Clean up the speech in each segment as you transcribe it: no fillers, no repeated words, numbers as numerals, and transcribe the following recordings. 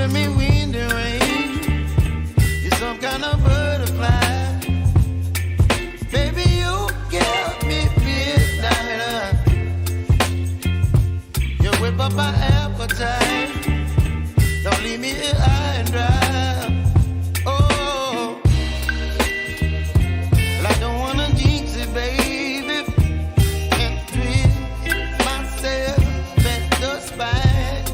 giving me wind and rain. You're some kind of butterfly. Baby, you give me midnight. You whip up my appetite. Don't leave me here high and dry. Oh, well, I don't wanna jinx it, baby. Can't twist myself at the spine.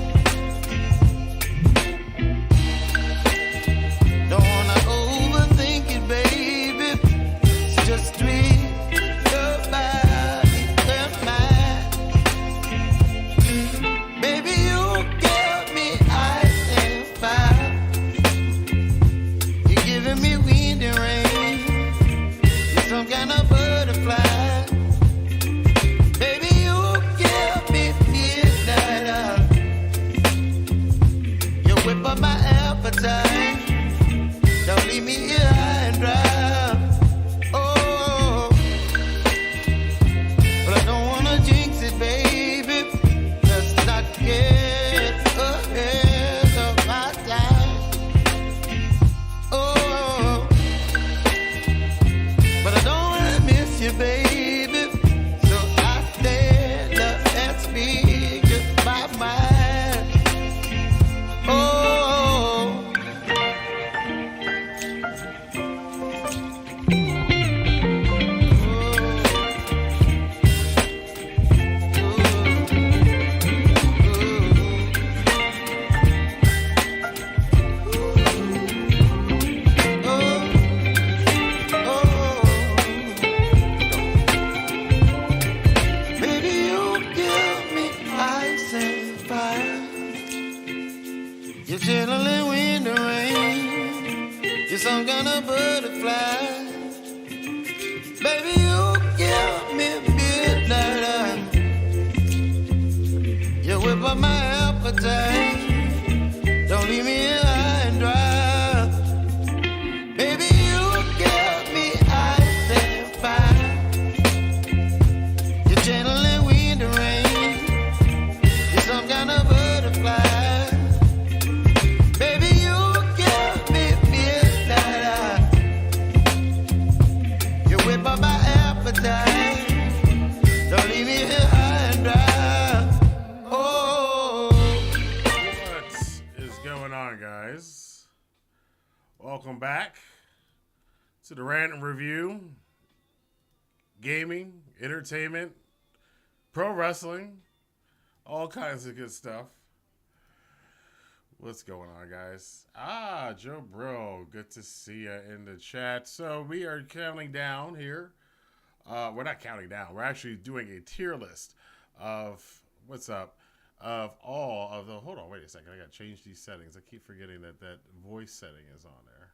Don't wanna overthink it, baby. It's just twist your body and mine. Baby, you give me ice and fire. You're giving me wind and rain. You're some kind of butterfly. Baby, you give me midnight. You whip up my appetite. Don't leave me here high and dry. Oh, but I don't wanna jinx it, baby. Let's not get ahead of my time. Oh, but I don't wanna miss you, baby. So I stand up and speak just my mind. Oh. Baby, you give me ice and fire. You're chilling wind and rain. You're some kind of butterfly. Baby, you give me midnight. You whip up my appetite. Don't leave me here high and dry. Baby, you give me ice and fire. You're channeling wind and rain. You're some kind of butterfly. Baby, you give me midnight. You whip up my appetite. Don't leave me here high and dry. Oh. What is going on, guys? Welcome back to the Rant and Review. Gaming, entertainment, pro wrestling, all kinds of good stuff. What's going on, guys? Joe Bro, good to see you in the chat. So we are counting down here. We're not counting down. We're actually doing a tier list of what's up of all of the. Hold on, wait a second. I got to change these settings. I keep forgetting that voice setting is on there.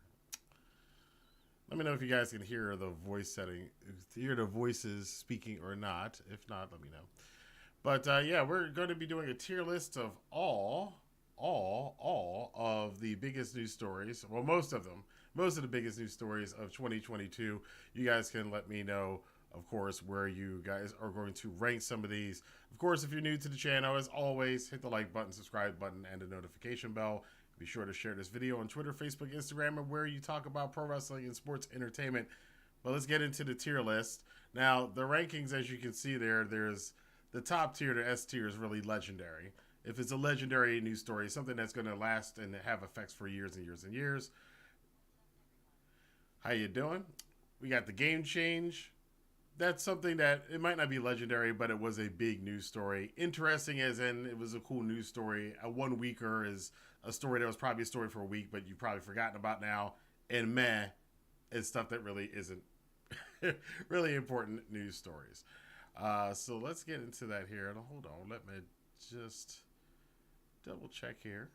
Let me know if you guys can hear the voice setting, hear the voices speaking or not. If not, let me know. But yeah, we're going to be doing a tier list of all of the biggest news stories. Well, most of them. Most of the biggest news stories of 2022. You guys can let me know, of course, where you guys are going to rank some of these. Of course, if you're new to the channel, as always, hit the like button, subscribe button, and the notification bell. Be sure to share this video on Twitter, Facebook, Instagram, and where you talk about pro wrestling and sports entertainment. But let's get into the tier list. Now, the rankings, as you can see there's the top tier, the S tier, is really legendary. If it's a legendary news story, something that's going to last and have effects for years and years and years. How you doing? We got the game change. That's something that it might not be legendary, but it was a big news story. Interesting as in it was a cool news story. A 1 weeker is a story that was probably a story for a week, but you've probably forgotten about now. And meh, is stuff that really isn't really important news stories. So let's get into that here. And hold on, let me just double check here.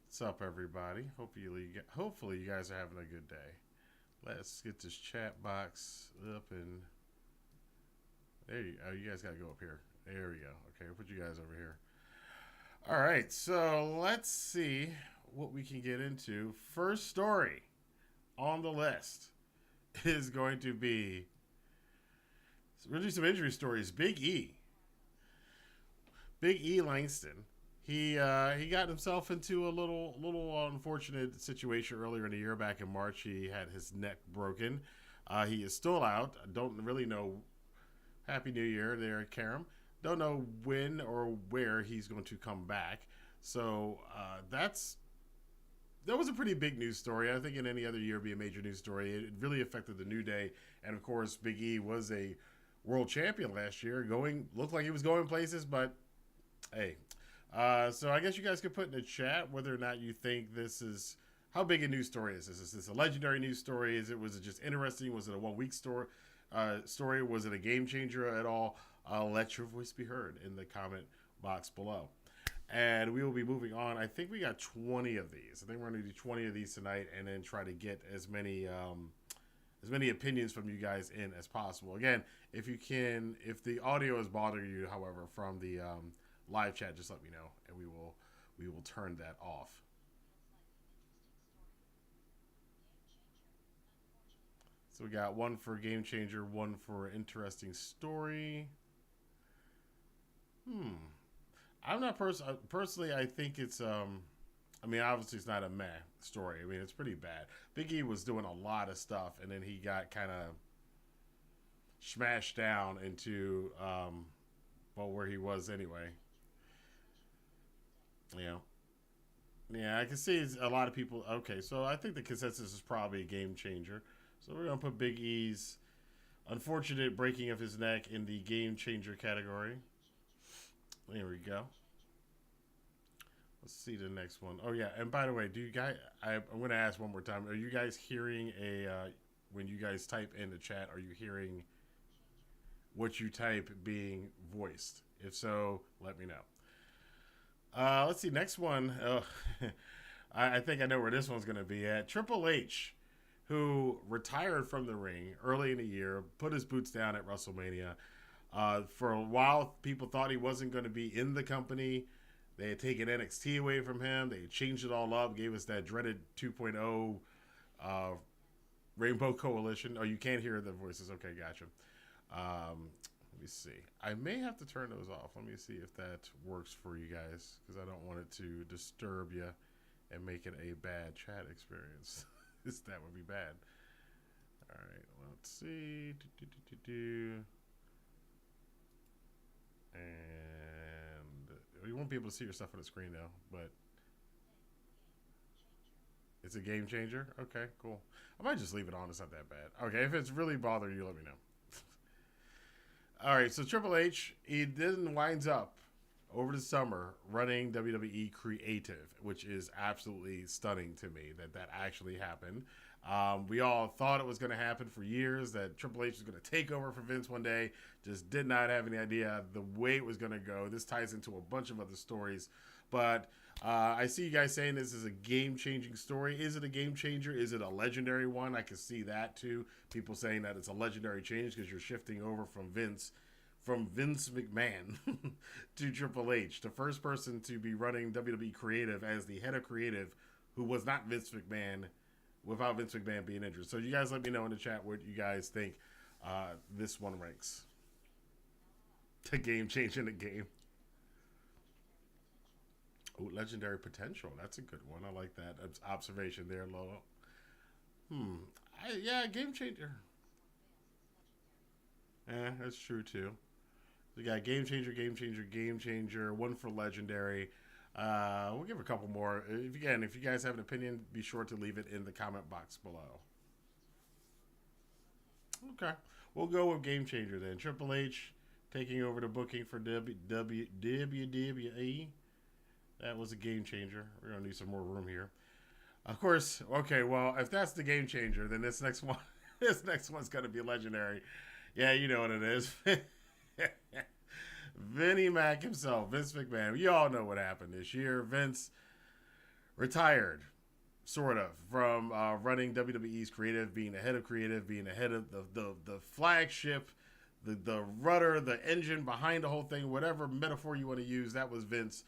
What's up, everybody? Hopefully you guys are having a good day. Let's get this chat box up and there you go. Oh, you guys got to go up here. There we go. Okay, I'll put you guys over here. All right, so let's see what we can get into. First story on the list is going to be, we're going to do some injury stories. Big E Langston he got himself into a little unfortunate situation earlier in the year. Back in March, he had his neck broken. He is still out. I don't really know. Happy New Year there, Karam. Don't know when or where he's going to come back. So that was a pretty big news story. I think in any other year it'd be a major news story. It really affected the New Day, and of course, Big E was a world champion last year. Looked like he was going places, but hey. So I guess you guys could put in the chat whether or not you think this is how big a news story is this. Is this a legendary news story? Was it just interesting? Was it a 1 week story? Was it a game changer at all? Let your voice be heard in the comment box below. And we will be moving on. I think we got 20 of these. I think we're going to do 20 of these tonight, and then try to get as many opinions from you guys in as possible. Again, if the audio is bothering you, however, from the live chat, just let me know, and we will turn that off. So we got one for Game Changer, one for Interesting Story. I'm not personally. I think it's. I mean, obviously, it's not a meh story. I mean, it's pretty bad. Big E was doing a lot of stuff, and then he got kind of smashed down into, where he was anyway. Yeah, I can see a lot of people. Okay, so I think the consensus is probably a game changer. So we're gonna put Big E's unfortunate breaking of his neck in the game changer category. There we go. Let's see the next one. Oh yeah, and by the way, do you guys? I'm going to ask one more time. Are you guys hearing when you guys type in the chat? Are you hearing what you type being voiced? If so, let me know. Let's see. Next one. I think I know where this one's going to be at. Triple H, who retired from the ring early in the year, put his boots down at WrestleMania. For a while, people thought he wasn't going to be in the company. They had taken NXT away from him. They changed it all up, gave us that dreaded 2.0 Rainbow Coalition. Oh, you can't hear the voices. Okay, gotcha. Let me see. I may have to turn those off. Let me see if that works for you guys, because I don't want it to disturb you and make it a bad chat experience. That would be bad. All right, let's see. And you won't be able to see your stuff on the screen now, but it's a game changer. Okay, cool. I might just leave it on. It's not that bad. Okay, if it's really bothering you, let me know. All right, so Triple H, he then winds up over the summer running WWE Creative, which is absolutely stunning to me that actually happened. We all thought it was going to happen for years, that Triple H was going to take over for Vince one day. Just did not have any idea the way it was going to go. This ties into a bunch of other stories. But I see you guys saying this is a game-changing story. Is it a game changer? Is it a legendary one? I can see that too. People saying that it's a legendary change because you're shifting over from Vince McMahon to Triple H, the first person to be running WWE Creative as the head of creative, who was not Vince McMahon, without Vince McMahon being injured. So you guys let me know in the chat what you guys think this one ranks. The game changing the game. Oh, legendary potential. That's a good one. I like that observation there, Lolo. Yeah, game changer. That's true too. We got game changer, one for legendary. We'll give a couple more. If you guys have an opinion, be sure to leave it in the comment box below. Okay, we'll go with game changer then. Triple H taking over the booking for WWE. That was a game changer. We're gonna need some more room here. Of course. Okay, well, if that's the game changer, then this next one's gonna be legendary. Yeah, you know what it is. Vinnie Mac himself, Vince McMahon. You all know what happened this year. Vince retired, sort of, from running WWE's creative, being the head of creative, being the head of the flagship, the rudder, the engine behind the whole thing, whatever metaphor you want to use. That was Vince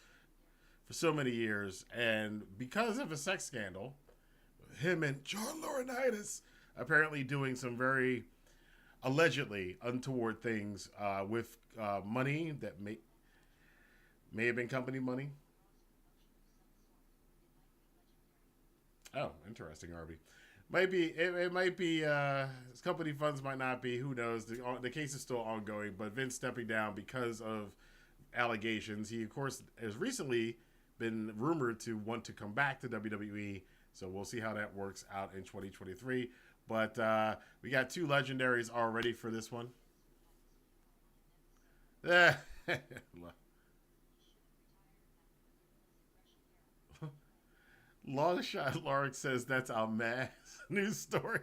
for so many years. And because of a sex scandal, him and John Laurinaitis apparently doing some very allegedly untoward things with money that may have been company money. Oh, interesting, Arby. Might be it might be company funds might not be. Who knows? The case is still ongoing, but Vince stepping down because of allegations. He of course has recently been rumored to want to come back to WWE. So we'll see how that works out in 2023. But we got two legendaries already for this one. Long shot Lark says that's a mass news story.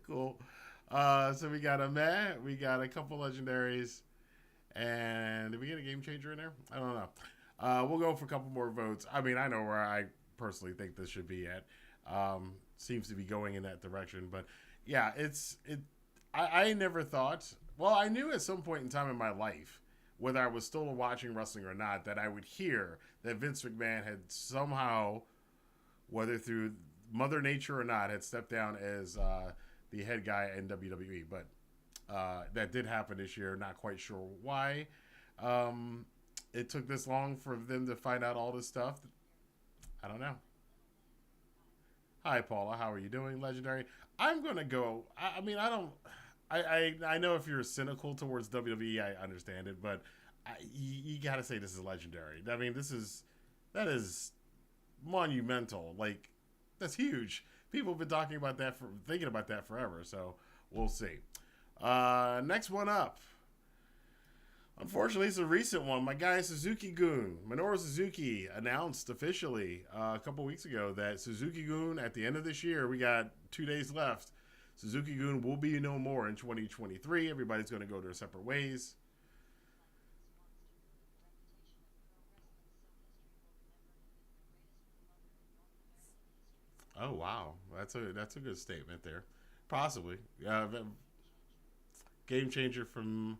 Cool. So we got a Matt, we got a couple legendaries, and did we get a game changer in there? I don't know. We'll go for a couple more votes. I mean, I know where I personally think this should be at. Seems to be going in that direction, but yeah, I never thought. Well, I knew at some point in time in my life, whether I was still watching wrestling or not, that I would hear that Vince McMahon had somehow, whether through Mother Nature or not, had stepped down as the head guy in WWE. But that did happen this year. Not quite sure why it took this long for them to find out all this stuff. I don't know. Hi, Paula. How are you doing, Legendary? I'm going to go. I mean, I don't. I know if you're cynical towards WWE, I understand it, but you got to say this is legendary. I mean, that is monumental. Like, that's huge. People have been thinking about that forever. So we'll see. Next one up. Unfortunately, it's a recent one. My guy Suzuki-gun, Minoru Suzuki, announced officially a couple weeks ago that Suzuki-gun, at the end of this year, we got 2 days left. Suzuki-gun will be no more in 2023. Everybody's going to go their separate ways. Oh wow, that's a good statement there. Possibly, game changer from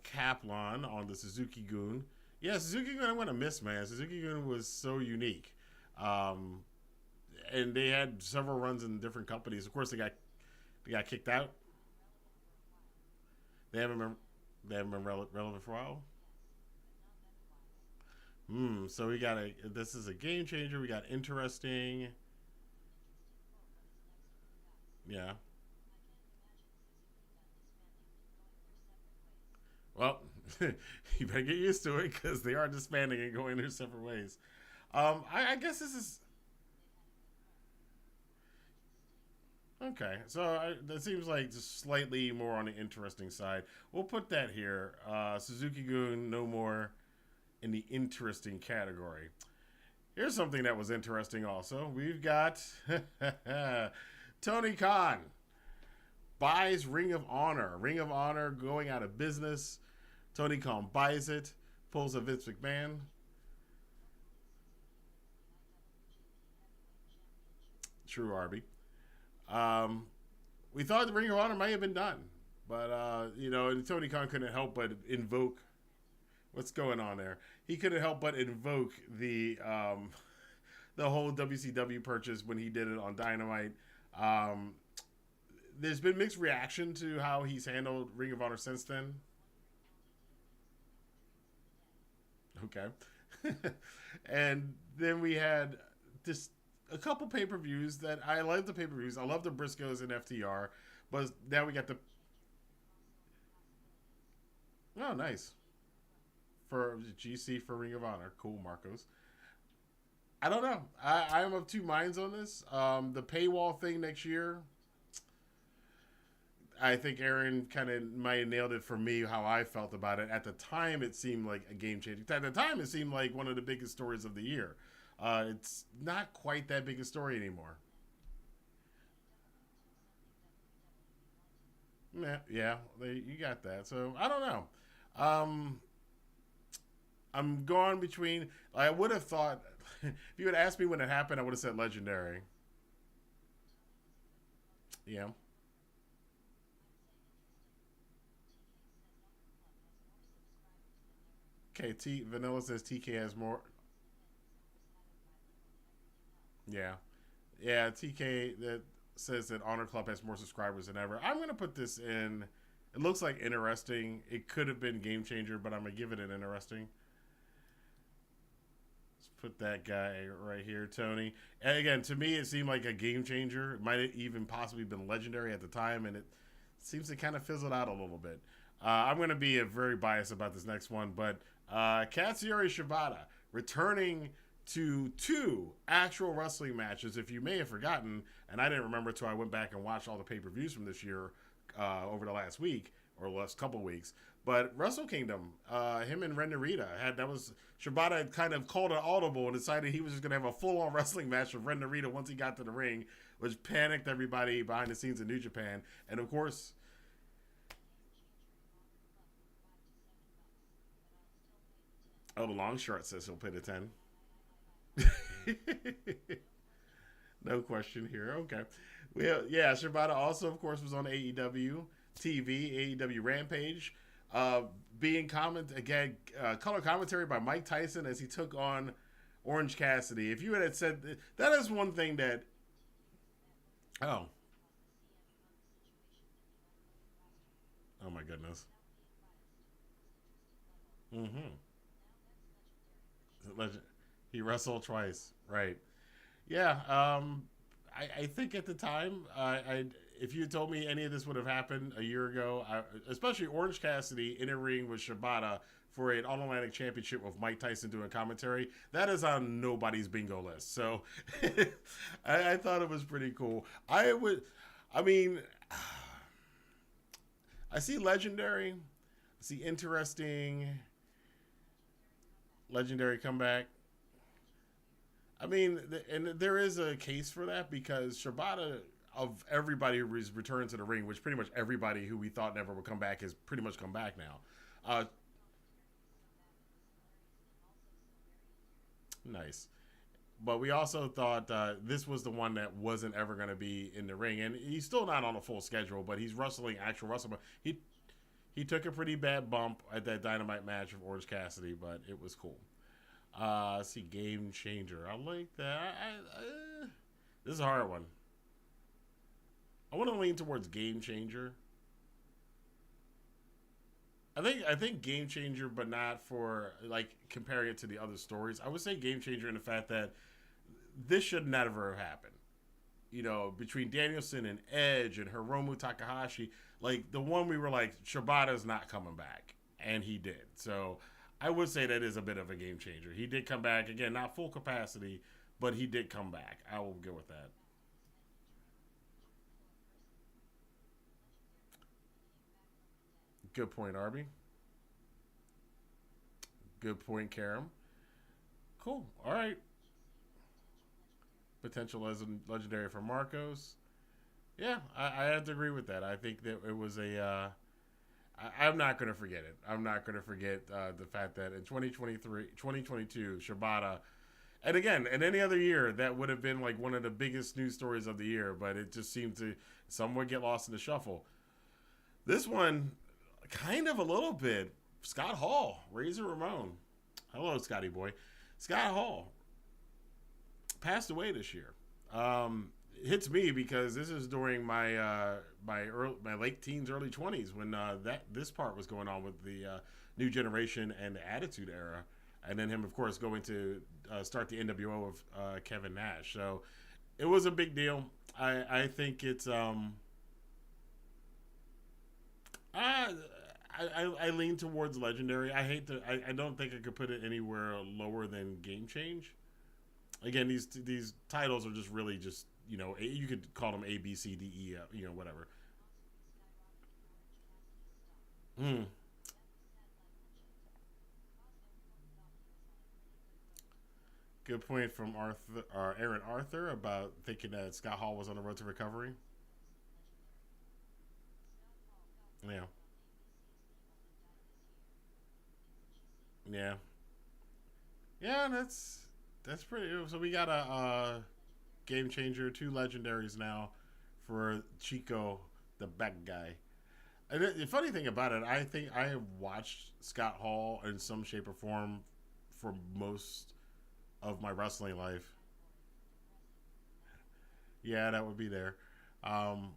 Kaplan on the Suzuki-gun. Yeah, Suzuki-gun I'm gonna miss, man. Suzuki-gun was so unique, and they had several runs in different companies. Of course, they got kicked out. They haven't been relevant for a while. So we got this is a game changer. We got interesting. Yeah. Well, you better get used to it because they are disbanding and going their separate ways. I guess this is okay. So that seems like just slightly more on the interesting side. We'll put that here. Suzuki-gun, no more in the interesting category. Here's something that was interesting also. We've got Tony Khan buys Ring of Honor. Ring of Honor going out of business. Tony Khan buys it, pulls a Vince McMahon. True, Arby. We thought the Ring of Honor might have been done, but Tony Khan couldn't help but invoke what's going on there. He couldn't help but invoke the whole WCW purchase when he did it on Dynamite. There's been mixed reaction to how he's handled Ring of Honor since then. Okay. And then we had just a couple pay-per-views that I love the pay-per-views. I love the Briscoes and FTR, but now we got the oh nice for GC for Ring of Honor. Cool, Marcos. I don't know. I'm of two minds on this. The paywall thing next year. I think Aaron kind of might have nailed it for me how I felt about it. At the time, it seemed like a game changer. At the time, it seemed like one of the biggest stories of the year. It's not quite that big a story anymore. Yeah, you got that. So I don't know. Um, I'm going between. I would have thought if you had asked me when it happened, I would have said legendary. Yeah. Okay. Vanilla says TK has more. Yeah. Yeah. TK that says that Honor Club has more subscribers than ever. I'm gonna put this in. It looks like interesting. It could have been game changer, but I'm gonna give it an interesting. Put that guy right here, Tony. And again, to me, it seemed like a game changer. It might have even possibly been legendary at the time, and it seems to kind of fizzled out a little bit. I'm going to be very biased about this next one, but Katsuyori Shibata returning to 2 actual wrestling matches. If you may have forgotten, and I didn't remember until I went back and watched all the pay-per-views from this year over the last week or last couple weeks. But Wrestle Kingdom, him and Ren Narita Shibata had kind of called an audible and decided he was just going to have a full-on wrestling match with Ren Narita once he got to the ring, which panicked everybody behind the scenes in New Japan. And of course, the long short says he'll pay the 10. No question here. Okay. Well, yeah, Shibata also, of course, was on AEW TV, AEW Rampage. Being color commentary by Mike Tyson as he took on Orange Cassidy. If you had said that is one thing that, oh my goodness, legend. He wrestled twice, right? Yeah. I think at the time, if you told me any of this would have happened a year ago, especially Orange Cassidy in a ring with Shibata for an All-Atlantic Championship with Mike Tyson doing commentary, that is on nobody's bingo list. So I thought it was pretty cool. I see legendary, I see interesting, legendary comeback. I mean, and there is a case for that because Shibata, of everybody who's returned to the ring, which pretty much everybody who we thought never would come back has pretty much come back now. Nice. But we also thought this was the one that wasn't ever going to be in the ring. And he's still not on a full schedule, but he's wrestling actual wrestling. He took a pretty bad bump at that Dynamite match with Orange Cassidy, but it was cool. Let's see, Game Changer. I like that. This is a hard one. I want to lean towards Game Changer. I think Game Changer, but not for like comparing it to the other stories. I would say Game Changer in the fact that this should never have happened. You know, between Danielson and Edge and Hiromu Takahashi, like the one we were like, Shibata's not coming back, and he did. So I would say that is a bit of a game changer. He did come back again, not full capacity, but he did come back. I will go with that. Good point, Arby. Good point, Karam. Cool. All right. Potential legendary for Marcos. Yeah, I have to agree with that. I think that it was a. I'm not going to forget it. I'm not going to forget the fact that in 2022, Shibata, and again, in any other year, that would have been like one of the biggest news stories of the year, but it just seemed to somewhat get lost in the shuffle. This one, kind of a little bit. Scott Hall, Razor Ramon. Hello, Scotty boy. Scott Hall passed away this year. It hits me because this is during my my late teens, early 20s when this part was going on with the New Generation and the Attitude Era, and then him, of course, going to start the NWO with Kevin Nash. So it was a big deal. I think it's I lean towards legendary. I don't think I could put it anywhere lower than Game Change. Again, these titles are just really just, you know, you could call them A, B, C, D, E, you know, whatever. Hmm. Good point from Aaron Arthur about thinking that Scott Hall was on the road to recovery. Yeah, yeah, yeah. That's pretty. So we got a game changer, 2 legendaries now for Chico, the bad guy. And the funny thing about it, I think I have watched Scott Hall in some shape or form for most of my wrestling life. Yeah, that would be there. Um,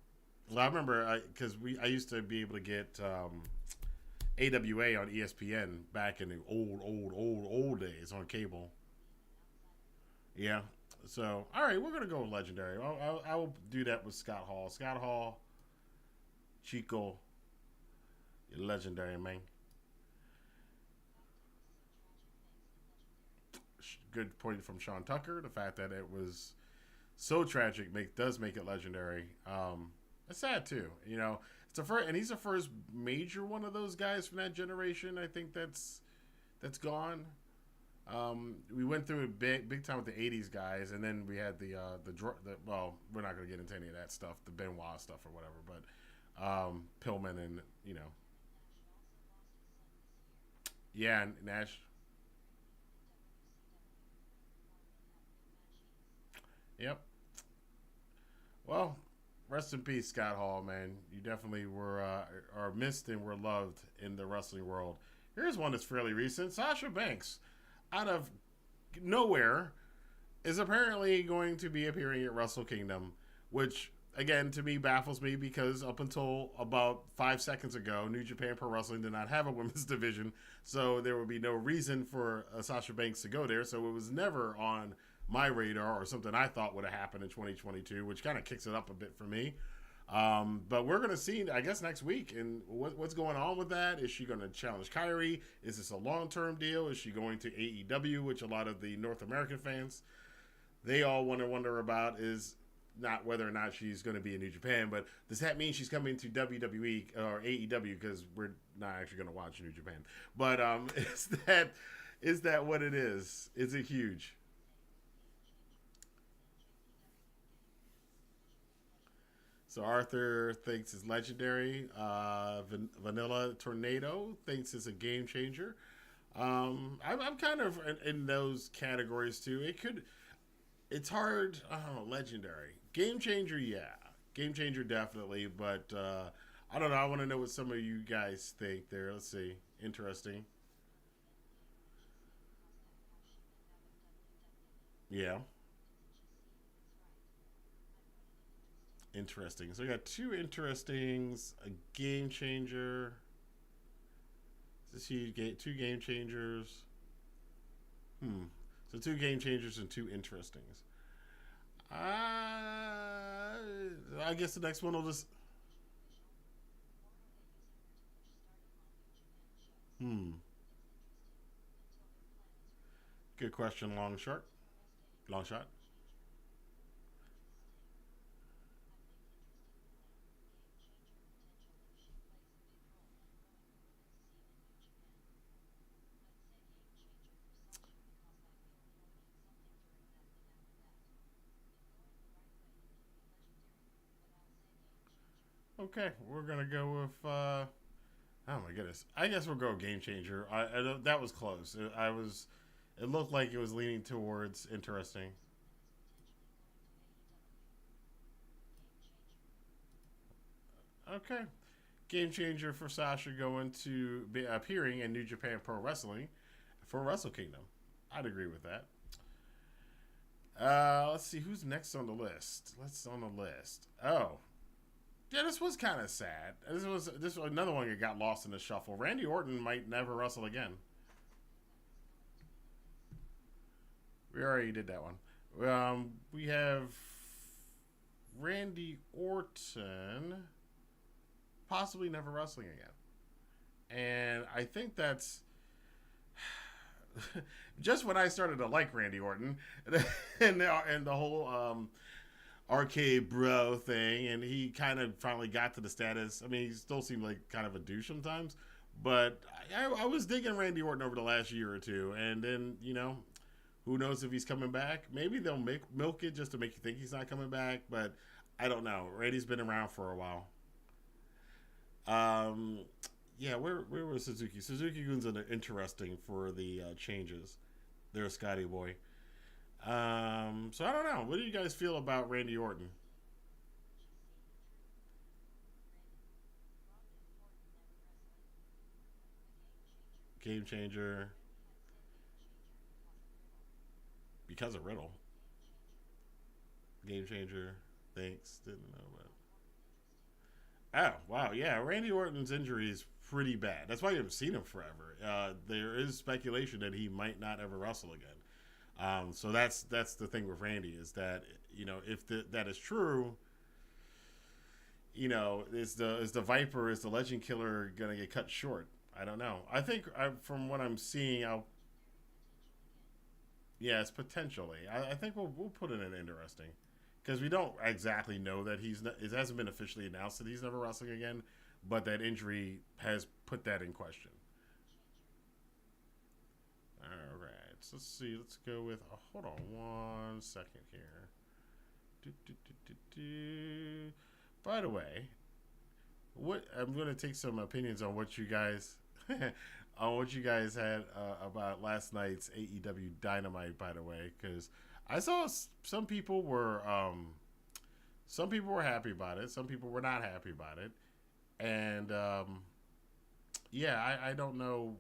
well, I remember because I used to be able to get AWA on ESPN back in the old days on cable. Yeah. So, all right, we're gonna go with legendary. I will do that with Scott Hall. Scott Hall, Chico, legendary man. Good point from Sean Tucker. The fact that it was so tragic does make it legendary. It's sad too. You know, it's the first, and he's the first major one of those guys from that generation. I think that's gone. We went through it big time with the '80s guys, and then we had the well, we're not going to get into any of that stuff, the Benoit stuff or whatever, but Pillman and yeah, Nash. Yep. Well, rest in peace, Scott Hall, man. You definitely were are missed and were loved in the wrestling world. Here's one that's fairly recent. Sasha Banks, out of nowhere, is apparently going to be appearing at Wrestle Kingdom, which again to me baffles me because up until about 5 seconds ago, New Japan Pro Wrestling did not have a women's division, so there would be no reason for Sasha Banks to go there. So it was never on my radar or something I thought would have happened in 2022, which kind of kicks it up a bit for me. But we're going to see, I guess, next week. And what's going on with that? Is she going to challenge Kyrie? Is this a long-term deal? Is she going to AEW, which a lot of the North American fans, they all wonder about is not whether or not she's going to be in New Japan, but does that mean she's coming to WWE or AEW? Because we're not actually going to watch New Japan. But is that what it is? Is it huge? So Arthur thinks it's legendary. Vanilla Tornado thinks it's a game changer. I'm kind of in those categories too. It's hard. I don't know, legendary. Game changer, yeah. Game changer, definitely. But I don't know. I want to know what some of you guys think there. Let's see. Interesting. Yeah. Interesting. So we got two interestings, a game changer. This you get two game changers. Hmm. So two game changers and two interestings. I guess the next one will just. Hmm. Good question. Long short. Long shot. Okay, we're gonna go with. Oh my goodness! I guess we'll go game changer. That was close. I was. It looked like it was leaning towards interesting. Okay, game changer for Sasha going to be appearing in New Japan Pro Wrestling for Wrestle Kingdom. I'd agree with that. Let's see who's next on the list. Let's on the list. Oh, yeah, this was kind of sad. This was another one that got lost in the shuffle. Randy Orton might never wrestle again. We already did that one. We have Randy Orton possibly never wrestling again, and I think that's just when I started to like Randy Orton and the whole arcade bro thing, and he kind of finally got to the status. I mean, he still seemed like kind of a douche sometimes, but I was digging Randy Orton over the last year or two, and then who knows if he's coming back? Maybe they'll milk it just to make you think he's not coming back, but I don't know. Randy's been around for a while. Um, yeah, where was Suzuki? Suzuki Gun's interesting for the changes. There's Scotty Boy. So I don't know. What do you guys feel about Randy Orton? Game changer because of Riddle. Game changer. Thanks. Didn't know about. Oh wow, yeah. Randy Orton's injury is pretty bad. That's why you haven't seen him forever. There is speculation that he might not ever wrestle again. So that's the thing with Randy is that if that is true, is the Viper, is the Legend Killer gonna get cut short? I don't know. I think from what I'm seeing, yeah, it's potentially. I think we'll put it in interesting because we don't exactly know that it hasn't been officially announced that he's never wrestling again, but that injury has put that in question. All right, so let's see. Let's go with. Hold on one second here. Do, do, do, do, do. By the way, I'm going to take some opinions on what you guys had about last night's AEW Dynamite. By the way, because I saw some people were happy about it, some people were not happy about it, and yeah, I don't know.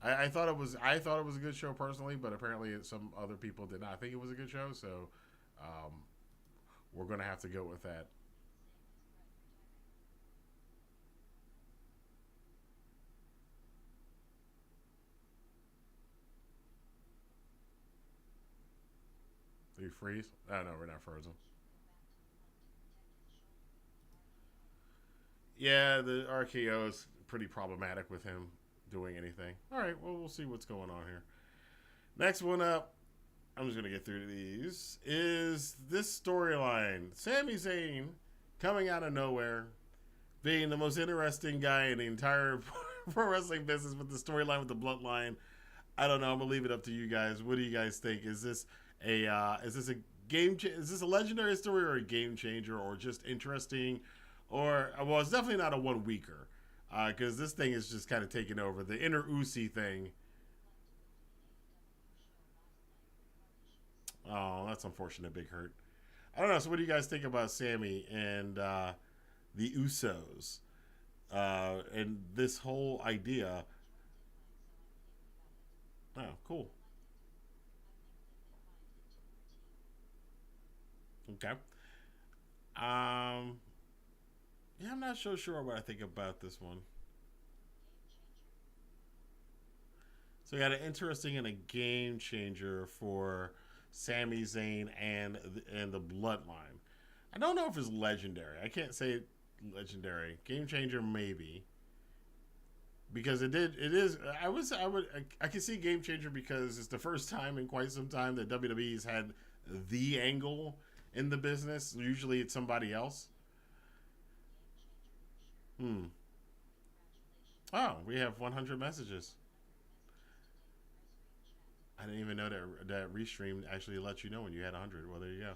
I thought it was a good show personally, but apparently some other people did not think it was a good show. So we're gonna have to go with that. Do you freeze? Oh no, we're not frozen. Yeah, the RKO is pretty problematic with him doing anything. All right, well we'll see what's going on here. Next one up, I'm just gonna get through these. Is this storyline? Sami Zayn coming out of nowhere, being the most interesting guy in the entire pro wrestling business with the storyline with the bloodline. I don't know. I'm gonna leave it up to you guys. What do you guys think? Is this a is this a legendary story or a game changer or just interesting? Or well, it's definitely not a 1 weeker because this thing is just kind of taking over the inner Usi thing. Oh, that's unfortunate. Big hurt. I don't know. So, what do you guys think about Sammy and the Usos and this whole idea? Oh, cool. Okay. Um, yeah, I'm not so sure what I think about this one. So we got an interesting and a game changer for Sami Zayn and the Bloodline. I don't know if it's legendary. I can't say legendary. Game changer maybe because it is. I can see game changer because it's the first time in quite some time that WWE's had the angle in the business. Usually it's somebody else. Hmm. Oh, we have 100 messages. I didn't even know that Restream actually lets you know when you had 100. Well, there you go.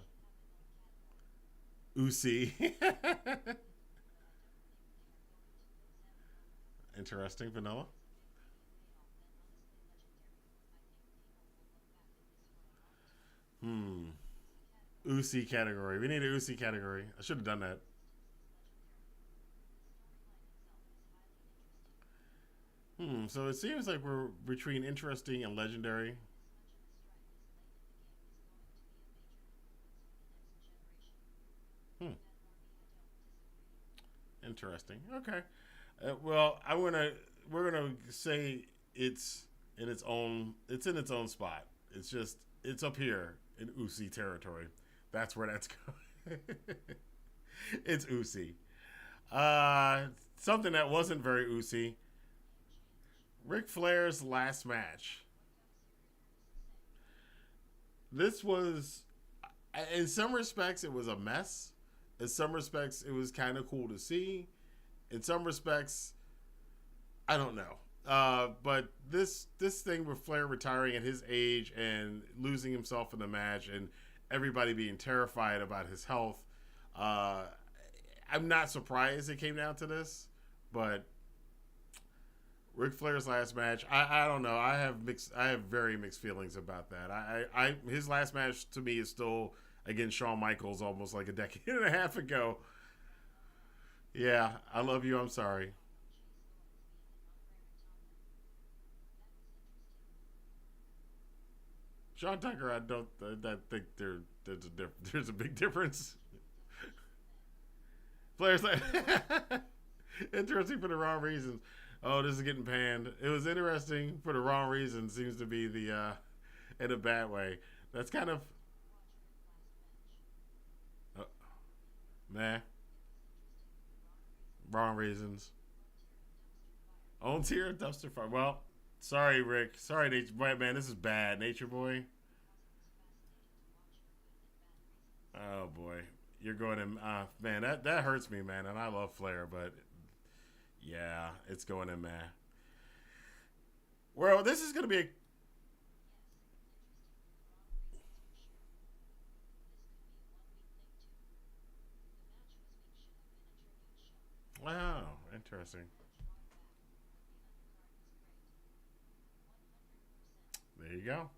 Usi. Interesting, Vanilla. Hmm. Usi category. We need a Usi category. I should have done that. So it seems like we're between interesting and legendary. Hmm. Interesting. Okay. Well, we're gonna say it's in its own. It's in its own spot. It's up here in Usi territory. That's where that's going. It's Usi. Uh, Something that wasn't very Usi. Ric Flair's last match. This was, in some respects, it was a mess. In some respects, it was kind of cool to see. In some respects, I don't know. But this thing with Flair retiring at his age and losing himself in the match and everybody being terrified about his health, uh, I'm not surprised it came down to this. But Ric Flair's last match, I don't know. I have very mixed feelings about that. His last match to me is still against Shawn Michaels almost like a decade and a half ago. Yeah, I love you. I'm sorry. Sean Tucker, I think there's a big difference. Flair's like interesting for the wrong reasons. Oh, this is getting panned. It was interesting for the wrong reasons. Seems to be in a bad way. That's kind of uh, meh. Wrong reasons. Own tier dumpster fire. Well, sorry, Rick. Sorry, Nature Boy. Man, this is bad. Nature Boy. Oh boy, you're going in. Man, that hurts me, man. And I love Flair, but yeah, it's going in, man. Well, this is gonna be a. Wow, interesting. There you go.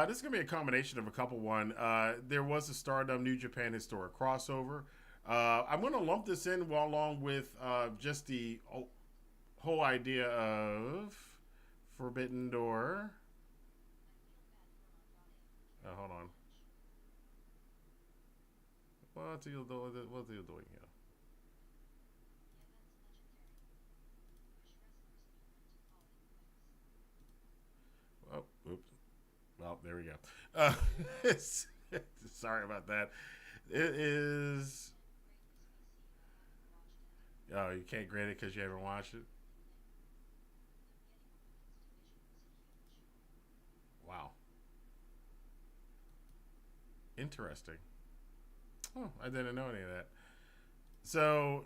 This is gonna be a combination of a couple. One, there was a Stardom New Japan historic crossover. I'm gonna lump this in along with just the whole idea of Forbidden Door. Hold on. What are you doing? What are you doing here? Oh, oops. Well, there we go. Uh, sorry about that. It is. Oh, you can't grade it because you haven't watched it. Wow, interesting. Oh, I didn't know any of that. So,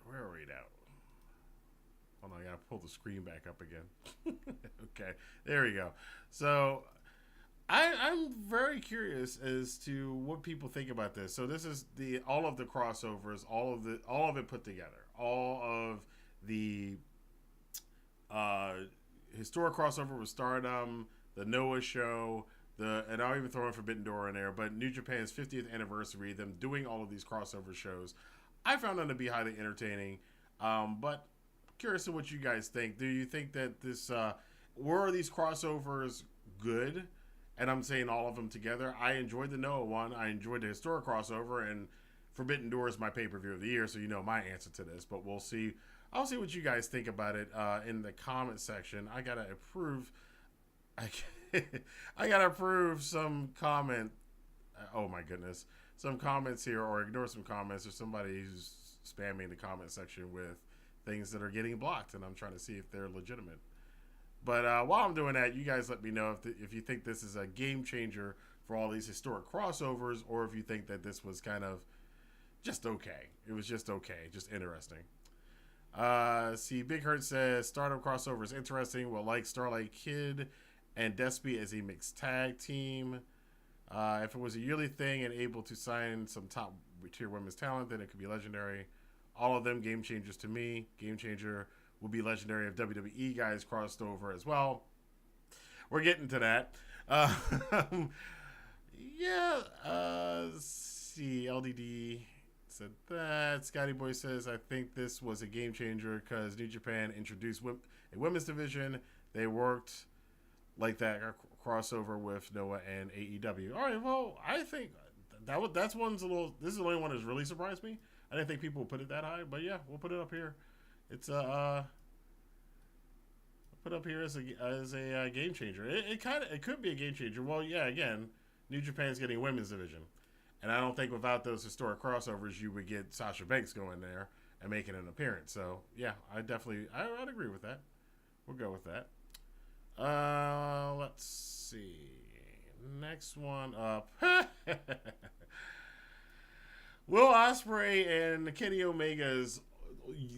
where are we now? Hold on, I gotta pull the screen back up again. Okay, there we go. So, I'm very curious as to what people think about this. So this is the all of the crossovers, all of it put together, all of the uh, historic crossover with Stardom, the Noah show, and I'll even throw in Forbidden Door in there. But New Japan's 50th anniversary, them doing all of these crossover shows, I found them to be highly entertaining. But curious to what you guys think. Do you think that were these crossovers good? And I'm saying all of them together. I enjoyed the Noah one. I enjoyed the historic crossover, and Forbidden Door is my pay per view of the year, so you know my answer to this. But we'll see. I'll see what you guys think about it in the comment section. I gotta approve. I, I gotta approve some comment. Oh my goodness, some comments here, or ignore some comments, or somebody who's spamming the comment section with things that are getting blocked, and I'm trying to see if they're legitimate. But while I'm doing that, you guys let me know if you think this is a game changer for all these historic crossovers, or if you think that this was kind of just okay. It was just okay, just interesting. See, Big Hurt says Stardom crossover is interesting. Will like Starlight Kid and Despy as a mixed tag team. If it was a yearly thing and able to sign some top tier women's talent, then it could be legendary. All of them game changers to me. Game changer will be legendary if WWE guys crossed over as well. We're getting to that. Yeah. See, LDD said that. Scotty Boy says, I think this was a game changer because New Japan introduced a women's division. They worked like that crossover with Noah and AEW. All right, well, I think that's one's a little. This is the only one that's really surprised me. I didn't think people would put it that high, but yeah, we'll put it up here. It's put up here as a game changer. It could be a game changer. Well, yeah, again, New Japan's getting a women's division, and I don't think without those historic crossovers you would get Sasha Banks going there and making an appearance. So yeah, I'd agree with that. We'll go with that. Let's see. Next one up. Will Ospreay and Kenny Omega's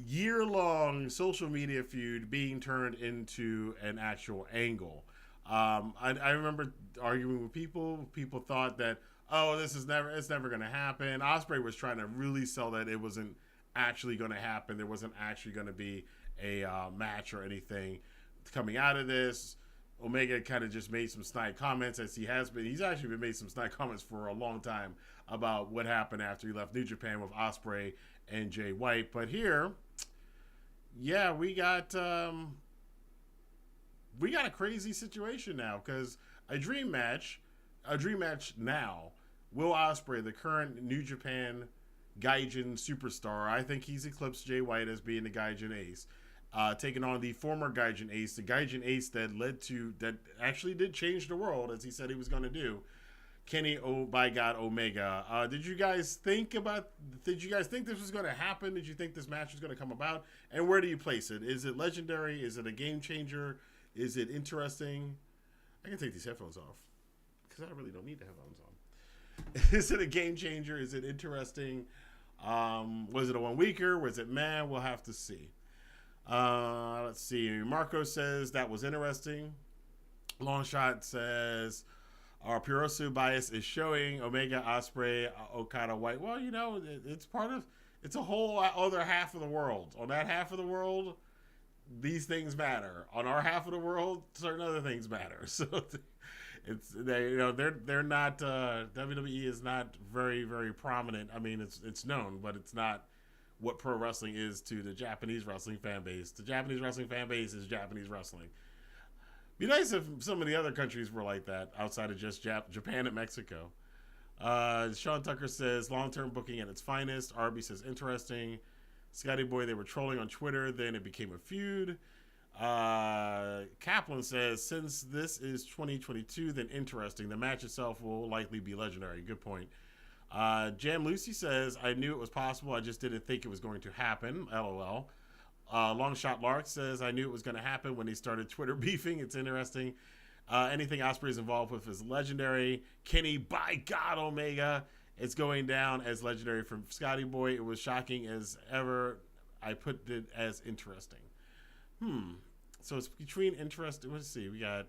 year-long social media feud being turned into an actual angle. I remember arguing with people. People thought that, oh, it's never going to happen. Ospreay was trying to really sell that it wasn't actually going to happen. There wasn't actually going to be a match or anything coming out of this. Omega kind of just made some snide comments, as he has been. He's actually been made some snide comments for a long time about what happened after he left New Japan with Ospreay and Jay White. But here, yeah, we got a crazy situation now because a dream match now. Will Ospreay, the current New Japan Gaijin superstar, I think he's eclipsed Jay White as being the Gaijin ace. taking on the former Gaijin Ace, the Gaijin Ace that actually did change the world, as he said he was going to do. Kenny by God Omega. Did you guys think this was going to happen? Did you think this match was going to come about? And where do you place it? Is it legendary? Is it a game changer? Is it interesting? I can take these headphones off because I really don't need the headphones on. Is it a game changer? Is it interesting? Was it a 1 weeker? Was it meh? We'll have to see. Let's see. Marco says that was interesting. Longshot says our Purosu bias is showing. Omega, Ospreay, Okada, White. Well, it's a whole other half of the world. On that half of the world, these things matter. On our half of the world, certain other things matter. So they're not WWE is not very, very prominent. I mean, it's known, but it's not what pro wrestling is to the Japanese wrestling fan base. The Japanese wrestling fan base is Japanese wrestling. Be nice if some of the other countries were like that outside of just Japan and Mexico. Sean Tucker says long-term booking at its finest. Arby says interesting. Scotty Boy, they were trolling on Twitter, then it became a feud. Kaplan says since this is 2022, then interesting. The match itself will likely be legendary. Good point. Jam Lucy says I knew it was possible, I just didn't think it was going to happen. LOL. Longshot Lark says I knew it was going to happen when they started Twitter beefing. It's interesting. Anything Ospreay is involved with is legendary. Kenny by God Omega is going down as legendary from Scotty Boy. It was shocking as ever. I put it as interesting. So it's between interesting. Let's see. We got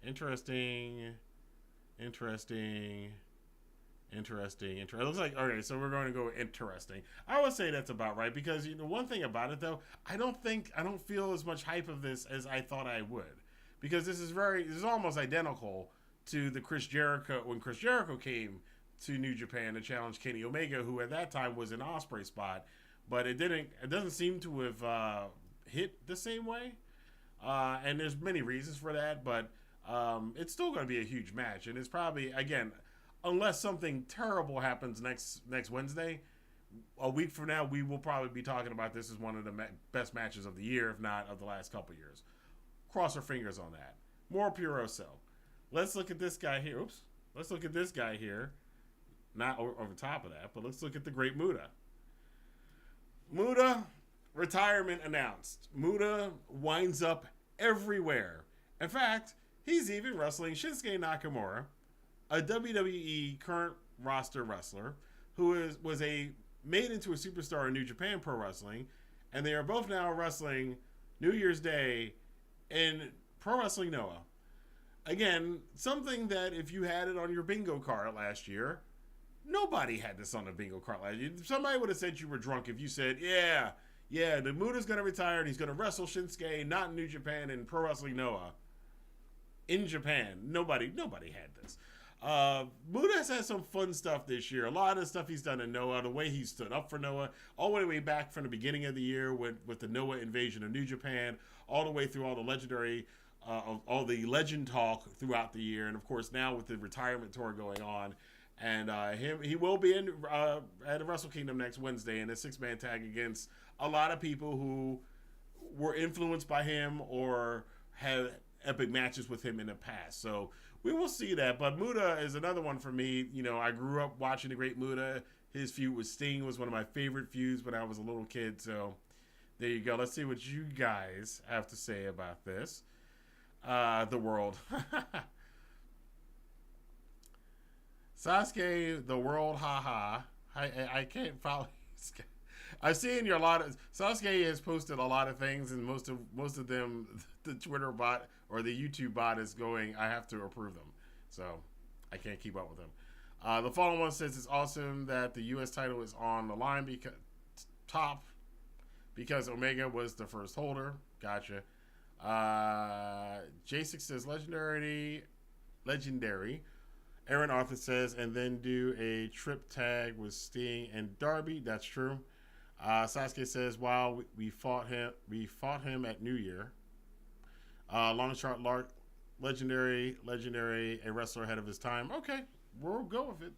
interesting. It looks like, okay, so we're going to go interesting. I would say that's about right because one thing about it though, I don't feel as much hype of this as I thought I would, because this is almost identical to the Chris Jericho when Chris Jericho came to New Japan to challenge Kenny Omega, who at that time was an Ospreay spot, but it doesn't seem to have hit the same way, and there's many reasons for that, but it's still going to be a huge match, and it's probably, again, unless something terrible happens next Wednesday, a week from now, we will probably be talking about this as one of the best matches of the year, if not of the last couple years. Cross our fingers on that. More Puroso. Let's look at this guy here. Oops. Let's look at this guy here. Not over top of that, but let's look at the great Muta. Muta, retirement announced. Muta winds up everywhere. In fact, he's even wrestling Shinsuke Nakamura, a WWE current roster wrestler who was made into a superstar in New Japan Pro Wrestling, and they are both now wrestling New Year's Day in Pro Wrestling Noah. Again, something that if you had it on your bingo card last year, nobody had this on the bingo card last year. Somebody would have said you were drunk if you said, yeah, the Muta's going to retire and he's going to wrestle Shinsuke, not in New Japan, in Pro Wrestling Noah. In Japan. Nobody had this. Muta has had some fun stuff this year. A lot of the stuff he's done in Noah, the way he stood up for Noah, all the way back from the beginning of the year with the Noah invasion of New Japan, all the way through all the legendary, all the legend talk throughout the year, and of course now with the retirement tour going on. And he will be at the Wrestle Kingdom next Wednesday in a 6-man tag against a lot of people who were influenced by him or had epic matches with him in the past. So we will see that. But Muta is another one for me. I grew up watching the great Muta. His feud with Sting was one of my favorite feuds when I was a little kid. So there you go. Let's see what you guys have to say about this. The world. Sasuke, the world, haha. I can't follow. I've seen a lot of Sasuke has posted a lot of things, and most of them, the Twitter bot or the YouTube bot is going, I have to approve them, so I can't keep up with them. The following one says it's awesome that the U.S. title is on the line because Omega was the first holder. Gotcha. J6 says legendary. Aaron Arthur says, and then do a trip tag with Sting and Darby. That's true. Sasuke says, wow, we fought him at New Year. Longshot Lark, legendary, a wrestler ahead of his time. Okay, we'll go with it.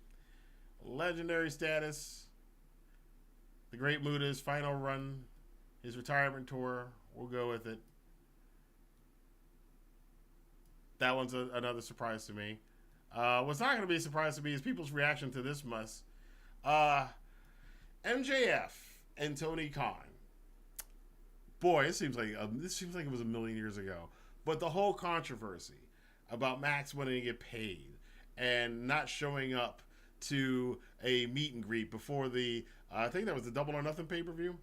Legendary status. The Great Muta's final run, his retirement tour, We'll go with it. That one's another surprise to me. What's not going to be a surprise to me is people's reaction to this mess. MJF and Tony Khan. Boy, this seems like it was a million years ago. But the whole controversy about Max wanting to get paid and not showing up to a meet and greet before the, I think that was the Double or Nothing pay-per-view.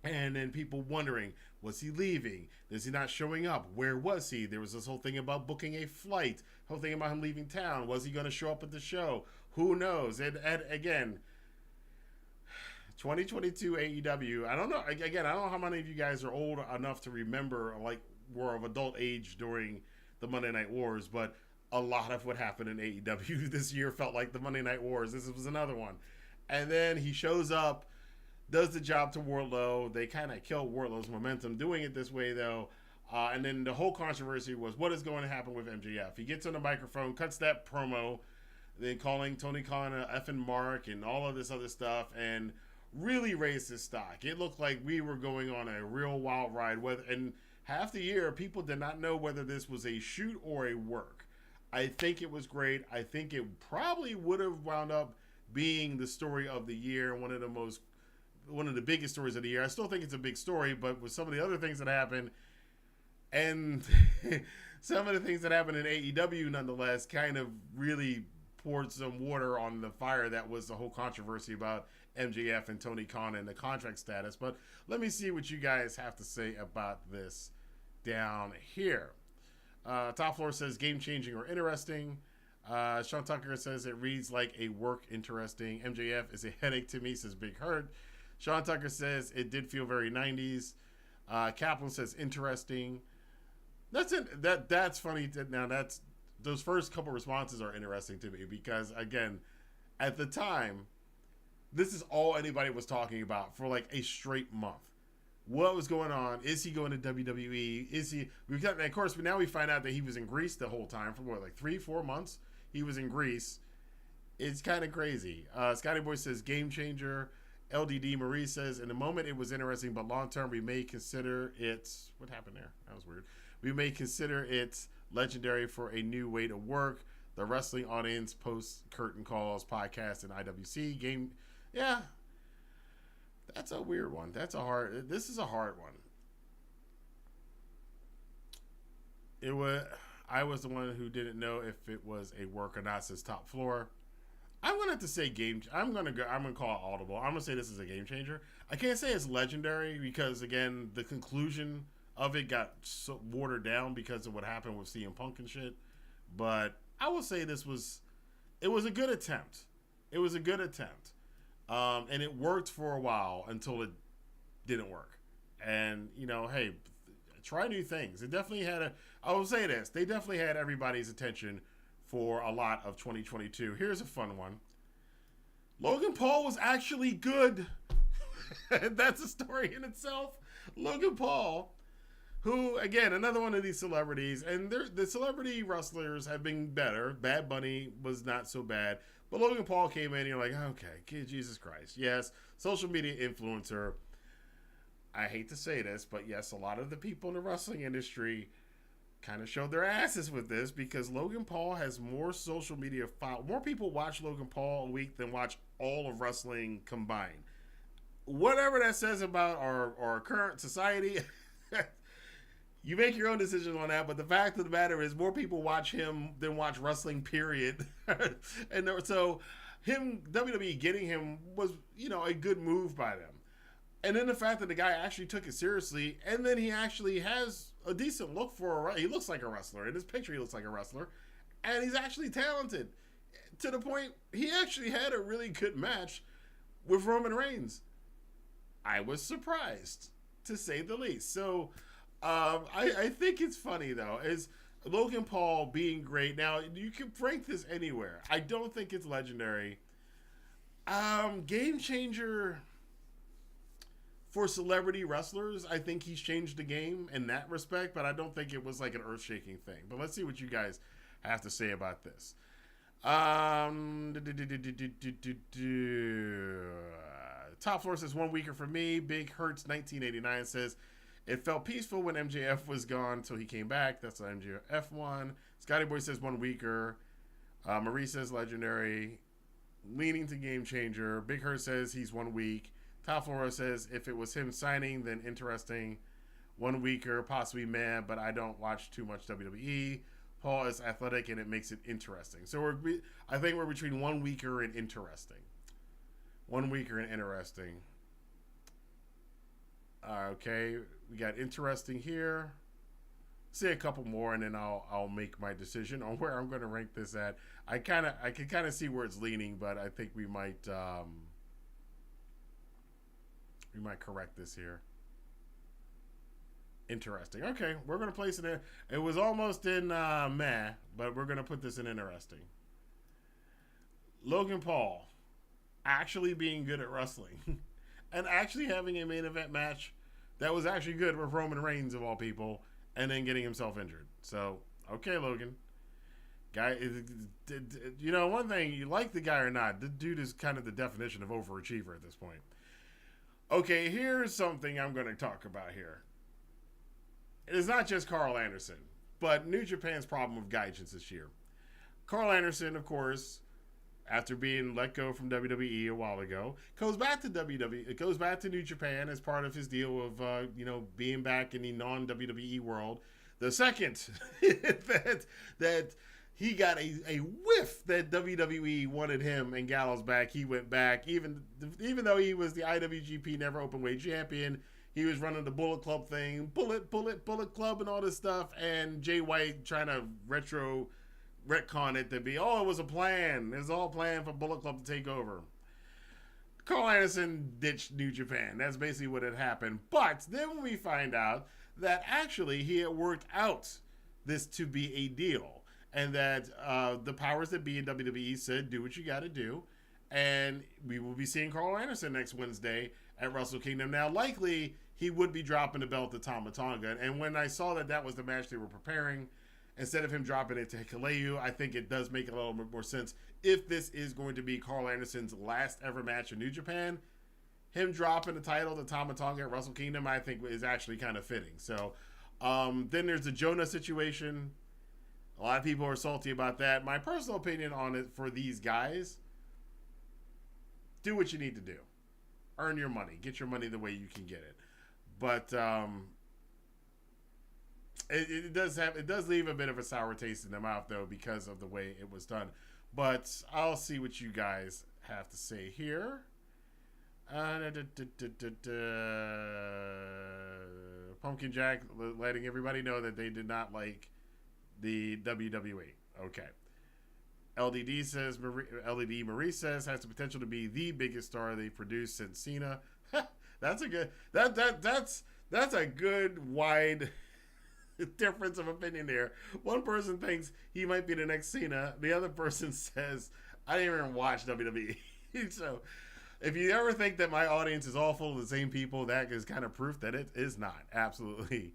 And then people wondering, was he leaving? Is he not showing up? Where was he? There was this whole thing about booking a flight, whole thing about him leaving town. Was he going to show up at the show? Who knows? And again, 2022 AEW, I don't know. Again, I don't know how many of you guys are old enough to remember, like, were of adult age during the Monday Night Wars, but a lot of what happened in AEW this year felt like the Monday Night Wars. This was another one. And then he shows up, does the job to Wardlow. They kind of kill Wardlow's momentum doing it this way, though. And then the whole controversy was, what is going to happen with MJF? He gets on the microphone, cuts that promo, then calling Tony Khan a effing mark and all of this other stuff, and really raised his stock. It looked like we were going on a real wild ride. And half the year, people did not know whether this was a shoot or a work. I think it was great. I think it probably would have wound up being the story of the year, one of the biggest stories of the year. I still think it's a big story, but with some of the other things that happened, and some of the things that happened in AEW, nonetheless, kind of really poured some water on the fire that was the whole controversy about MJF and Tony Khan and the contract status. But let me see what you guys have to say about this down here. Top Floor says game-changing or interesting. Sean Tucker says it reads like a work interesting. MJF is a headache to me, says Big Hurt. Sean Tucker says it did feel very 90s. Kaplan says interesting. That's it. That's funny. Now those first couple responses are interesting to me because, again, at the time, this is all anybody was talking about for like a straight month. What was going on? Is he going to WWE? Is he? And of course, now we find out that he was in Greece the whole time for what, like 3-4 months. He was in Greece. It's kind of crazy. Scotty Boy says game changer. LDD Marie says in the moment it was interesting, but long term we may consider it. What happened there? That was weird. We may consider it legendary for a new way to work. The wrestling audience post curtain calls, podcast, and IWC game. Yeah. That's a weird one. This is a hard one. I was the one who didn't know if it was a work or not, says Top Floor. I'm going to have to say I'm going to call it audible. I'm going to say this is a game changer. I can't say it's legendary because, again, the conclusion of it got so watered down because of what happened with CM Punk and shit. But I will say it was a good attempt. It was a good attempt. And it worked for a while until it didn't work. And, hey, try new things. It definitely I will say this, they definitely had everybody's attention for a lot of 2022. Here's a fun one. Logan Paul was actually good. That's a story in itself. Logan Paul, who, again, another one of these celebrities, and the celebrity wrestlers have been better. Bad Bunny was not so bad. But Logan Paul came in and you're like, okay, Jesus Christ. Yes, social media influencer. I hate to say this, but yes, a lot of the people in the wrestling industry kind of showed their asses with this because Logan Paul has more social media more people watch Logan Paul a week than watch all of wrestling combined. Whatever that says about our current society, you make your own decision on that, but the fact of the matter is more people watch him than watch wrestling, period. And so WWE getting him was, a good move by them. And then the fact that the guy actually took it seriously, and then he actually has a decent look he looks like a wrestler. In his picture, he looks like a wrestler. And he's actually talented. To the point, he actually had a really good match with Roman Reigns. I was surprised, to say the least. So, I think it's funny, though, is Logan Paul being great. Now, you can rank this anywhere. I don't think it's legendary. Game changer for celebrity wrestlers. I think he's changed the game in that respect, but I don't think it was like an earth-shaking thing. But let's see what you guys have to say about this. Top Floor says 1 weeker for me. Big Hurts 1989 says It felt peaceful when MJF was gone until he came back. That's what MJF won. Scotty Boy says 1 weeker. Marie says legendary. Leaning to game changer. Big Hurt says he's 1 week. Top Flora says if it was him signing, then interesting. 1 weeker, possibly mad, but I don't watch too much WWE. Paul is athletic and it makes it interesting. So I think we're between 1 weeker and interesting. 1 weeker and interesting. Okay, we got interesting here. Say a couple more and then I'll make my decision on where I'm going to rank this at. I can kind of see where it's leaning, but I think we might correct this here. Interesting. Okay, we're going to place it in. It was almost in meh, but we're going to put this in interesting. Logan Paul actually being good at wrestling and actually having a main event match that was actually good with Roman Reigns of all people, and then getting himself injured. So, okay, Logan. Guy, you know, one thing, you like the guy or not, the dude is kind of the definition of overachiever at this point. Okay, here's something I'm going to talk about here. It is not just Carl Anderson, but New Japan's problem with Gaijins this year. Carl Anderson, of course, after being let go from WWE a while ago, goes back to WWE. It goes back to New Japan as part of his deal of being back in the non-WWE world. The second that he got a whiff that WWE wanted him and Gallows back, he went back. Even though he was the IWGP Never Openweight Champion, he was running the Bullet Club thing, Bullet Club and all this stuff, and Jay White trying to retcon it to be, it was a plan. It was all planned for Bullet Club to take over. Carl Anderson ditched New Japan. That's basically what had happened. But then we find out that actually he had worked out this to be a deal, and that the powers that be in WWE said, do what you got to do, and we will be seeing Carl Anderson next Wednesday at Wrestle Kingdom. Now, likely, he would be dropping the belt to Tama Tonga. And when I saw that was the match they were preparing, instead of him dropping it to Hikuleu, I think it does make a little bit more sense. If this is going to be Carl Anderson's last ever match in New Japan, him dropping the title to Tama Tonga at Wrestle Kingdom, I think is actually kind of fitting. So, then there's the Jonah situation. A lot of people are salty about that. My personal opinion on it for these guys, do what you need to do. Earn your money. Get your money the way you can get it. But it does leave a bit of a sour taste in the mouth, though, because of the way it was done. But I'll see what you guys have to say here. Pumpkin Jack letting everybody know that they did not like the WWE. Okay. LDD says LDD Marie says has the potential to be the biggest star they've produced since Cena. That's a good that's a good wide difference of opinion there. One person thinks he might be the next Cena. The other person says I didn't even watch WWE. So if you ever think that my audience is all full of the same people, that is kind of proof that it is not. Absolutely.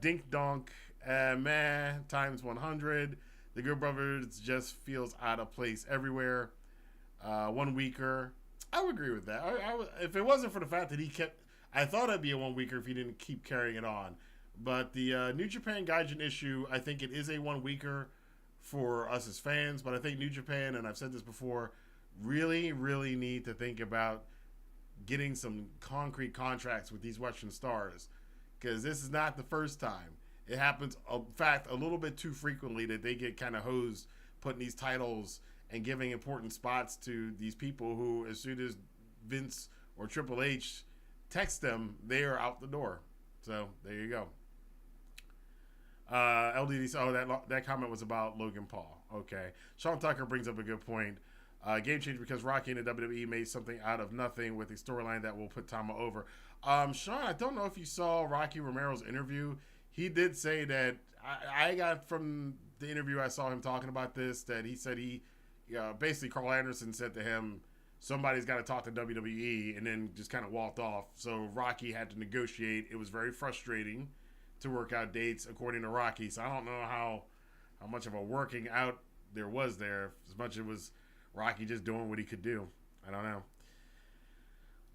Dink Donk man times 100. The Good Brothers just feels out of place everywhere. 1 weeker. I would agree with that. If it wasn't for the fact that he kept, I thought it'd be a 1 weeker if he didn't keep carrying it on. But the New Japan Gaijin issue, I think it is a 1 weeker for us as fans. But I think New Japan, and I've said this before, really, really need to think about getting some concrete contracts with these Western stars, because this is not the first time. It happens, in fact, a little bit too frequently that they get kind of hosed putting these titles and giving important spots to these people who, as soon as Vince or Triple H text them, they are out the door. So there you go. LDD, that comment was about Logan Paul. Okay. Sean Tucker brings up a good point. Game changer because Rocky and the WWE made something out of nothing with a storyline that will put Tama over. Sean, I don't know if you saw Rocky Romero's interview. He did say that, I got from the interview I saw him talking about this, that he said basically Carl Anderson said to him, somebody's got to talk to WWE, and then just kind of walked off. So Rocky had to negotiate. It was very frustrating to work out dates, according to Rocky. So I don't know how much of a working out there was there, as much as it was Rocky just doing what he could do. I don't know.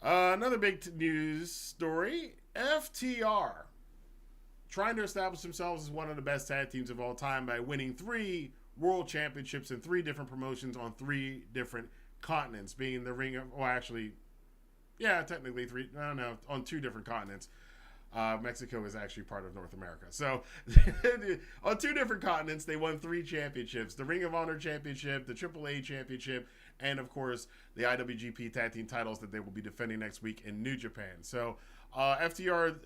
Another big news story FTR trying to establish themselves as one of the best tag teams of all time by winning 3 world championships in 3 different promotions on 3 different continents, being the Ring of, well, actually, yeah, technically 3, no, on 2 different continents. Mexico is actually part of North America. So, on 2 different continents, they won 3 championships. The Ring of Honor Championship, the AAA Championship, and, of course, the IWGP Tag Team titles that they will be defending next week in New Japan. So, FTR,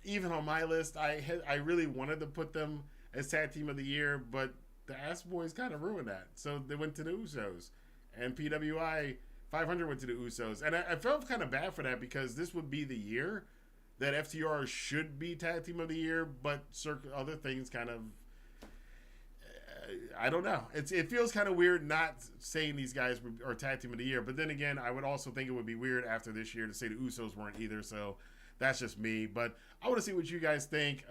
even on my list, I really wanted to put them as Tag Team of the Year, but the Ass Boys kind of ruined that. So, they went to the Usos. And PWI 500 went to the Usos. And I felt kind of bad for that because this would be the year that FTR should be Tag Team of the Year, but other things kind of, I don't know. It feels kind of weird not saying these guys are Tag Team of the Year. But then again, I would also think it would be weird after this year to say the Usos weren't either. So that's just me. But I want to see what you guys think.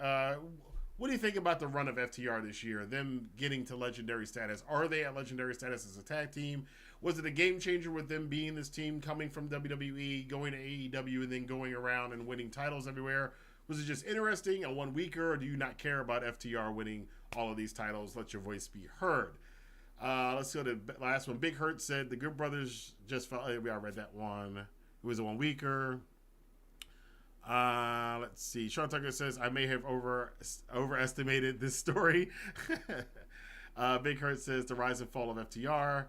What do you think about the run of FTR this year? Them getting to legendary status. Are they at legendary status as a tag team? Was it a game changer with them being this team coming from WWE, going to AEW, and then going around and winning titles everywhere? Was it just interesting, a 1 weeker, or do you not care about FTR winning all of these titles? Let your voice be heard. Let's go to the last one. Big Hurt said the Good Brothers just felt. I read that one. It was a 1 weeker. Let's see. Sean Tucker says I may have overestimated this story. Big Hurt says the rise and fall of FTR.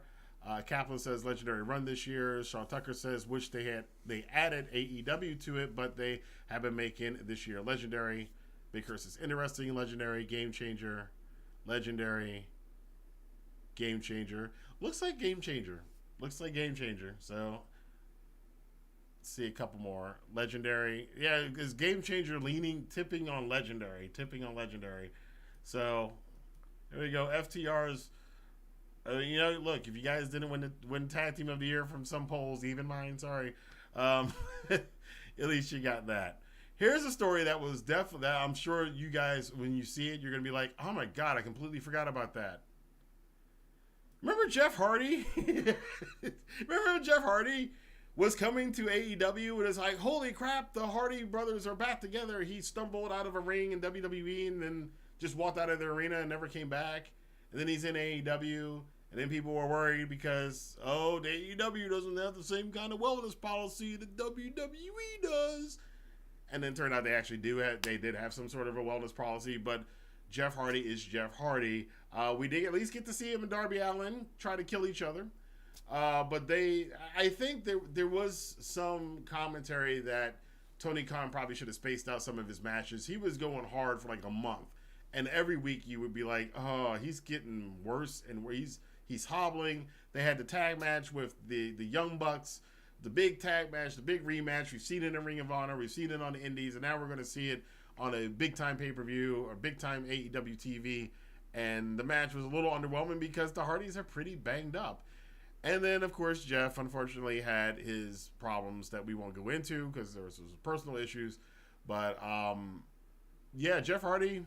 Kaplan says legendary run this year. Sean Tucker says wish they added AEW to it, but they have been making this year legendary. Big Hurt says interesting, legendary, game changer, legendary, game changer. Looks like game changer. So let's see a couple more. Legendary. Yeah, is game changer tipping on legendary. So there we go. FTR's. Look, if you guys didn't win Tag Team of the Year from some polls, even mine, sorry. At least you got that. Here's a story that was definitely, that I'm sure you guys, when you see it, you're going to be like, oh my God, I completely forgot about that. Remember Jeff Hardy? Remember Jeff Hardy was coming to AEW and it's like, holy crap, the Hardy brothers are back together. He stumbled out of a ring in WWE and then just walked out of the arena and never came back. And then he's in AEW, and then people were worried because, the AEW doesn't have the same kind of wellness policy that WWE does. And then turned out they actually did have some sort of a wellness policy, but Jeff Hardy is Jeff Hardy. We did at least get to see him and Darby Allin try to kill each other. But I think there was some commentary that Tony Khan probably should have spaced out some of his matches. He was going hard for like a month. And every week you would be like, oh, he's getting worse and he's hobbling. They had the tag match with the Young Bucks, the big tag match, the big rematch. We've seen it in Ring of Honor. We've seen it on the Indies. And now we're going to see it on a big-time pay-per-view or big-time AEW TV. And the match was a little underwhelming because the Hardys are pretty banged up. And then, of course, Jeff, unfortunately, had his problems that we won't go into because there was personal issues. But, yeah, Jeff Hardy...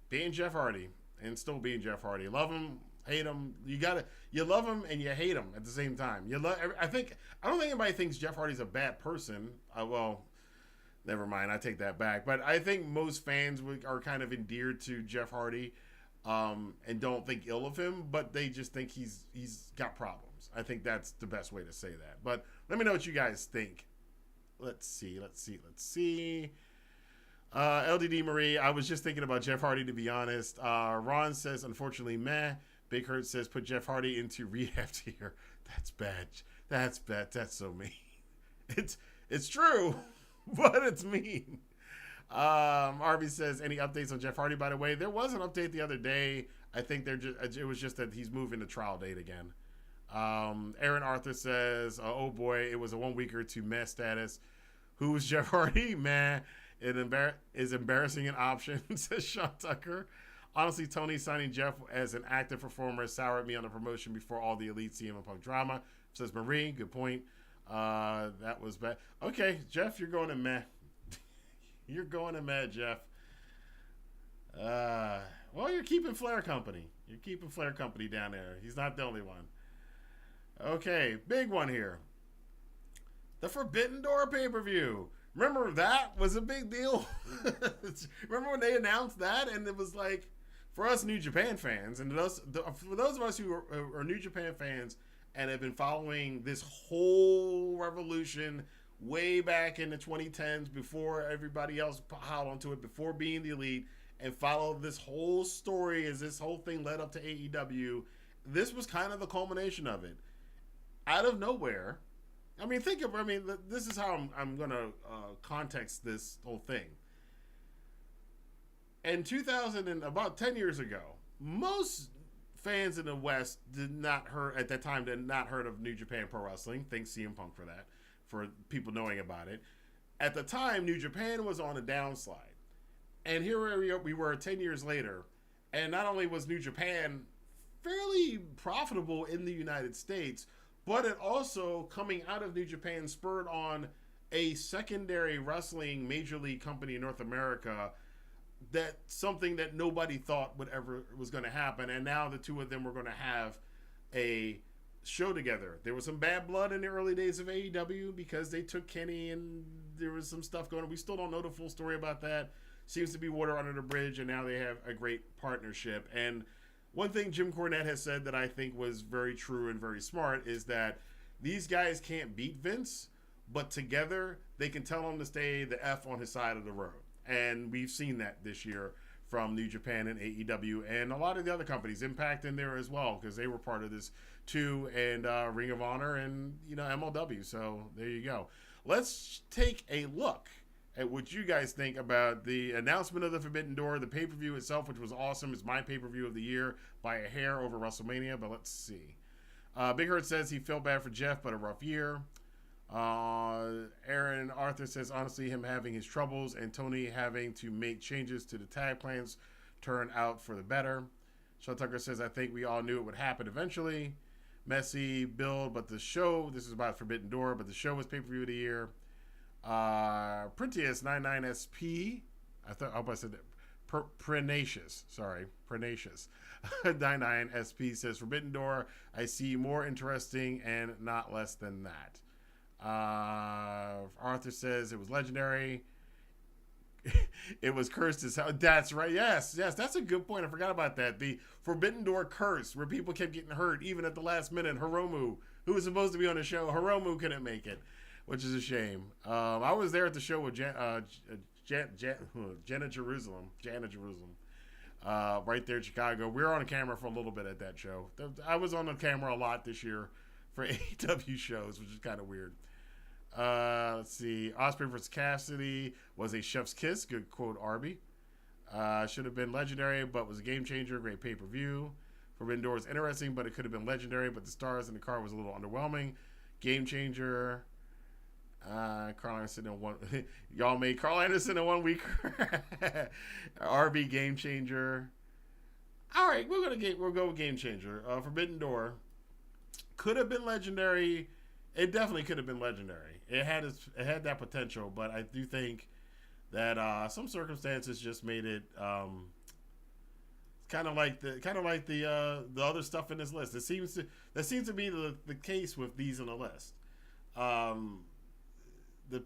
being Jeff Hardy and still being Jeff Hardy. Love him, hate him. You love him and you hate him at the same time. I don't think anybody thinks Jeff Hardy's a bad person. Well, never mind. I take that back. But I think most fans are kind of endeared to Jeff Hardy and don't think ill of him, but they just think he's got problems. I think that's the best way to say that. But let me know what you guys think. Let's see. LDD Marie, I was just thinking about Jeff Hardy, to be honest. Ron says, unfortunately, meh. Big Hurt says, put Jeff Hardy into rehab tier. That's bad. That's bad. That's so mean. It's true, but it's mean. Arby says, any updates on Jeff Hardy, by the way? There was an update the other day. I think it was just that he's moving the trial date again. Aaron Arthur says, oh boy, it was a 1 weeker to meh status. Who's Jeff Hardy? Meh. It is embarrassing an option, says Sean Tucker. Honestly, Tony signing Jeff as an active performer soured me on the promotion before all the elite CM Punk drama, says Marie. Good point. That was bad. Okay, Jeff, you're going to meh. You're going to meh, Jeff. Well, you're keeping Flair company. You're keeping Flair company down there. He's not the only one. Okay, big one here. The Forbidden Door pay-per-view. Remember that was a big deal? Remember when they announced that? And it was like, for us New Japan fans, and for those of us who are New Japan fans and have been following this whole revolution way back in the 2010s before everybody else piled onto it, before being the elite, and followed this whole story as this whole thing led up to AEW, this was kind of the culmination of it. Out of nowhere, this is how I'm going to context this whole thing. In 2000, and about 10 years ago, most fans in the West did not heard of New Japan Pro Wrestling. Thanks CM Punk for that, for people knowing about it. At the time, New Japan was on a downslide. And here we were 10 years later, and not only was New Japan fairly profitable in the United States, but it also, coming out of New Japan, spurred on a secondary wrestling major league company in North America, that something that nobody thought was going to happen. And now the two of them were going to have a show together. There was some bad blood in the early days of AEW because they took Kenny, and there was some stuff going on. We still don't know the full story about that. Seems to be water under the bridge, and now they have a great partnership. And one thing Jim Cornette has said that I think was very true and very smart is that these guys can't beat Vince, but together they can tell him to stay the F on his side of the road. And we've seen that this year from New Japan and AEW and a lot of the other companies, Impact in there as well, because they were part of this too, and Ring of Honor and MLW. So there you go. Let's take a look at what you guys think about the announcement of the Forbidden Door, the pay-per-view itself, which was awesome. It's my pay-per-view of the year by a hair over WrestleMania, but let's see. Big Hurt says he felt bad for Jeff, but a rough year. Aaron Arthur says, honestly, him having his troubles and Tony having to make changes to the tag plans turned out for the better. Sean Tucker says, I think we all knew it would happen eventually. Messy build, but the show, this is about Forbidden Door, but the show was pay-per-view of the year. Printius 99SP, I hope I said that. Prenacious 99SP says, Forbidden Door, I see more interesting and not less than that. Arthur says it was legendary. It was cursed as hell. That's right. Yes, that's a good point. I forgot about that. The Forbidden Door curse, where people kept getting hurt even at the last minute. Hiromu, who was supposed to be on the show, Hiromu couldn't make it, which is a shame. I was there at the show with Jana Jerusalem, right there in Chicago. We were on camera for a little bit at that show. I was on the camera a lot this year for AEW shows, which is kind of weird. Let's see. Osprey vs. Cassidy was a chef's kiss. Good quote, Arby. Should have been legendary, but was a game changer. Great pay-per-view. Forbidden Door was interesting, but it could have been legendary, but the stars in the car was a little underwhelming. Game changer. Carl Anderson in one. Y'all made Carl Anderson in 1 week. RB game changer. All right, we'll go with game changer. Forbidden Door could have been legendary. It definitely could have been legendary. It had that potential, but I do think that some circumstances just made it kind of like the other stuff in this list. That seems to be the case with these on the list. The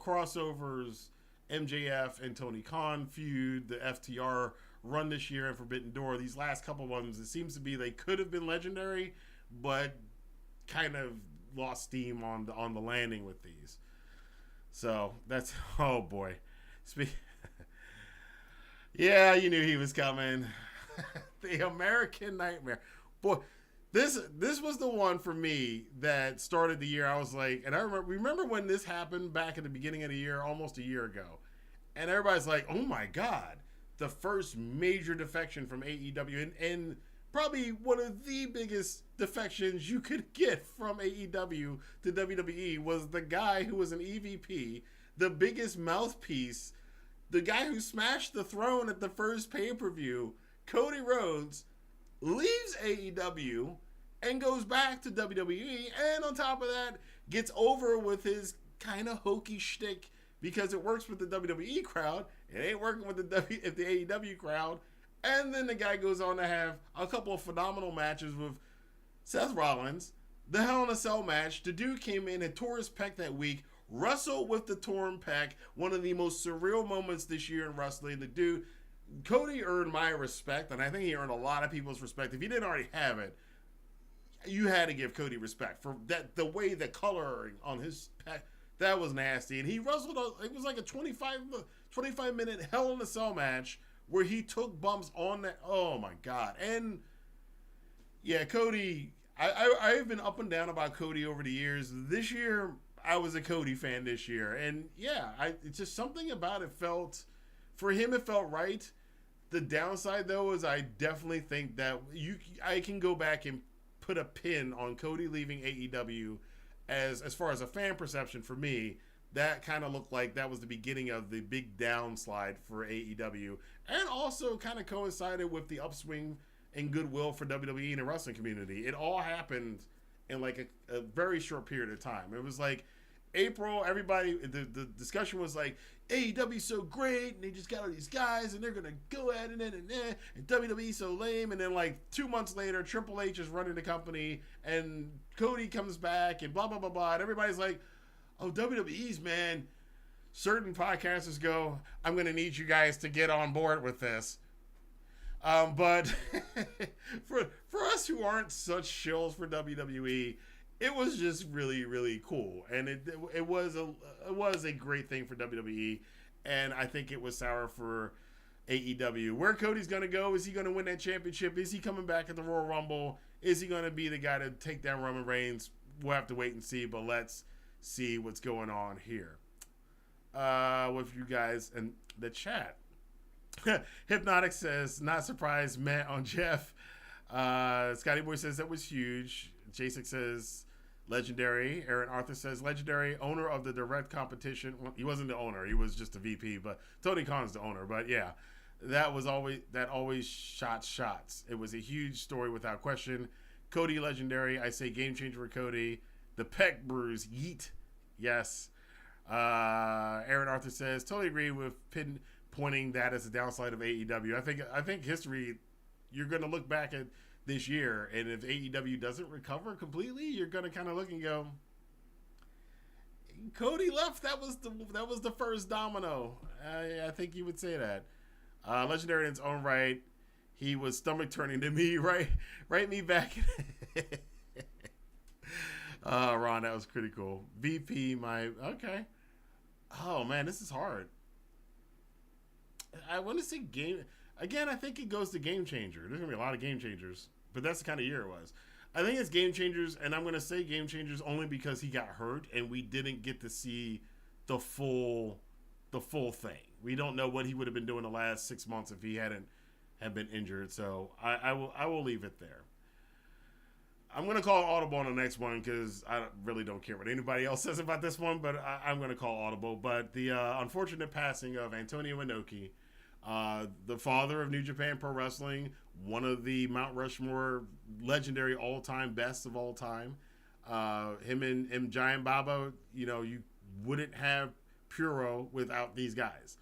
crossovers, MJF and Tony Khan feud, the FTR run this year, and Forbidden Door. These last couple ones, it seems to be they could have been legendary, but kind of lost steam on the landing with these. So that's, oh boy. Yeah, you knew he was coming. The American Nightmare. Boy, this was the one for me that started the year. I was like, and I remember when this happened back at the beginning of the year, almost a year ago. And everybody's like, oh my God, the first major defection from AEW, and probably one of the biggest defections you could get from AEW to WWE was the guy who was an EVP, the biggest mouthpiece, the guy who smashed the throne at the first pay-per-view, Cody Rhodes, leaves AEW and goes back to WWE, and on top of that, gets over with his kind of hokey shtick because it works with the WWE crowd. It ain't working with the AEW crowd. And then the guy goes on to have a couple of phenomenal matches with Seth Rollins. The Hell in a Cell match. The dude came in and tore his pec that week, wrestle with the torn pec. One of the most surreal moments this year in wrestling. The dude, Cody earned my respect, and I think he earned a lot of people's respect. If he didn't already have it, you had to give Cody respect for that. The way the coloring on his pec, that was nasty. And he wrestled, it was like a 25 minute Hell in a Cell match where he took bumps on that. Oh my God. And yeah, Cody, I've been up and down about Cody over the years. This year, I was a Cody fan this year. And yeah, it's just something about it felt, for him, it felt right. The downside, though, is I definitely think that I can go back and put a pin on Cody leaving AEW as far as a fan perception for me. That kind of looked like that was the beginning of the big downslide for AEW, and also kind of coincided with the upswing and goodwill for WWE and the wrestling community. It all happened in like a very short period of time. It was like April, everybody, the discussion was like, AEW's so great, and they just got all these guys, and they're going to go at it, and WWE's so lame. And then like 2 months later, Triple H is running the company, and Cody comes back, and blah, blah, blah, blah. And everybody's like, oh, WWE's, man. Certain podcasters go, I'm going to need you guys to get on board with this. But for us who aren't such shills for WWE, it was just really, really cool, and it was a great thing for WWE, and I think it was sour for AEW. Where Cody's gonna go? Is he gonna win that championship? Is he coming back at the Royal Rumble? Is he gonna be the guy to take down Roman Reigns? We'll have to wait and see, but let's see what's going on here with you guys in the chat. Hypnotic says, not surprised, Matt on Jeff. Scotty Boy says that was huge. Jasek says, legendary. Aaron Arthur says, legendary. Owner of the direct competition. Well, he wasn't the owner. He was just a VP, but Tony Khan's the owner. But yeah, that always shot shots. It was a huge story without question. Cody, legendary. I say game changer for Cody. The Peck Brews, yeet. Yes. Aaron Arthur says, totally agree with pinpointing that as a downside of AEW. I think history, you're going to look back at this year, and if AEW doesn't recover completely, you're going to kind of look and go, Cody left. That was the first domino. I think you would say that. Legendary in its own right. He was stomach turning to me. Right me back. Ron, that was pretty cool. VP, okay. Oh man, this is hard. I want to say game again. I think it goes to Game Changer. There's gonna be a lot of Game Changers, but that's the kind of year it was. I think it's Game Changers, and I'm gonna say Game Changers only because he got hurt and we didn't get to see the full thing. We don't know what he would have been doing the last 6 months if he had been injured. So I will leave it there. I'm going to call audible on the next one because I really don't care what anybody else says about this one, but I'm going to call audible. But the unfortunate passing of Antonio Inoki, the father of New Japan Pro Wrestling, one of the Mount Rushmore legendary all-time best of all time. Him and Giant Baba, you wouldn't have Puro without these guys.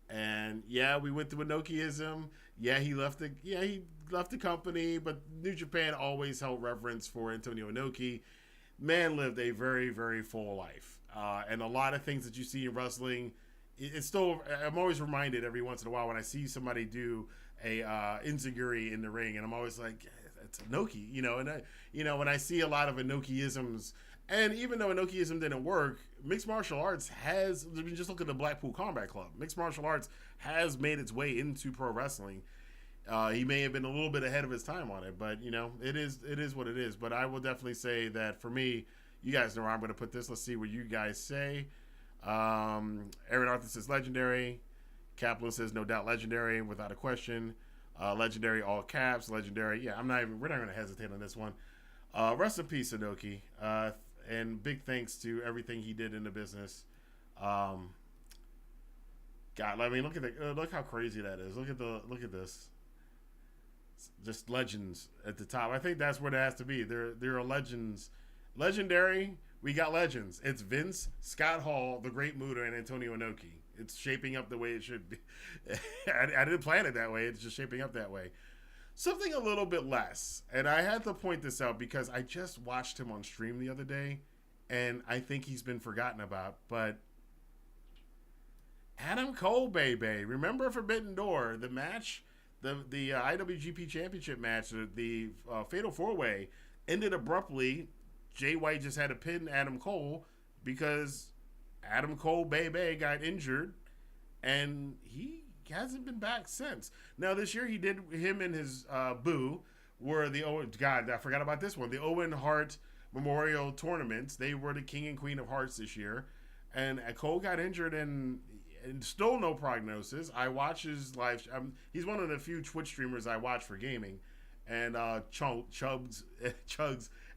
And yeah, we went through Inokiism. Yeah, he left the company, but New Japan always held reverence for Antonio Inoki. Man lived a very, very full life. And a lot of things that you see in wrestling, it's still, I'm always reminded every once in a while when I see somebody do a enziguri in the ring, and I'm always like, it's Inoki, and when I see a lot of Inokiisms, and even though Inokiism didn't work, mixed martial arts has, just look at the Blackpool Combat Club. Mixed martial arts has made its way into pro wrestling. He may have been a little bit ahead of his time on it, but it is what it is. But I will definitely say that for me, you guys know where I'm going to put this. Let's see what you guys say. Aaron Arthur says legendary. Kaplan says no doubt legendary without a question. Legendary all caps. Legendary. Yeah, we're not going to hesitate on this one. Rest in peace, Inoki. And big thanks to everything he did in the business. God, I mean, look how crazy that is. Look at this. Just legends at the top. I think that's what it has to be. There are legends. Legendary, we got legends. It's Vince, Scott Hall, the Great Muta, and Antonio Inoki. It's shaping up the way it should be. I didn't plan it that way. It's just shaping up that way. Something a little bit less, and I had to point this out because I just watched him on stream the other day, and I think he's been forgotten about. But Adam Cole, baby, remember Forbidden Door, the match, the IWGP Championship match, the Fatal 4-Way ended abruptly. Jay White just had to pin Adam Cole because Adam Cole, baby, got injured, and he hasn't been back since. Now this year him and his boo were the I forgot about this one, the Owen Hart Memorial Tournaments. They were the King and Queen of Hearts this year, and Cole got injured and still no prognosis. I watch his live. He's one of the few Twitch streamers I watch for gaming, and Chugs,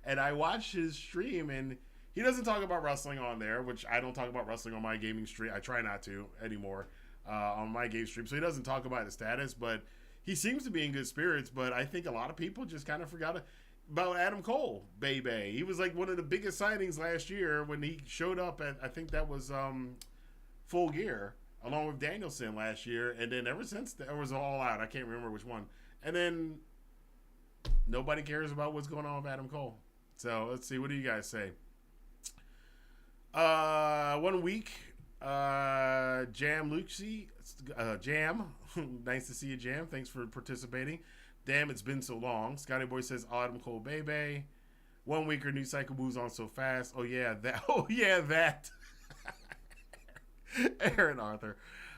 and I watch his stream, and he doesn't talk about wrestling on there, which I don't talk about wrestling on my gaming stream. I try not to anymore on my game stream, so he doesn't talk about his status, but he seems to be in good spirits. But I think a lot of people just kind of forgot about Adam Cole, baby. He was like one of the biggest signings last year when he showed up at, I think that was Full Gear, along with Danielson last year, and then ever since there was All Out. I can't remember which one. And then nobody cares about what's going on with Adam Cole. So let's see. What do you guys say? 1 week. Jam Lucy. Jam. Nice to see you, Jam. Thanks for participating. Damn, it's been so long. Scotty Boy says Adam Cole, baby. 1 weeker, new cycle moves on so fast. Oh yeah, that. Oh yeah, that. Aaron Arthur.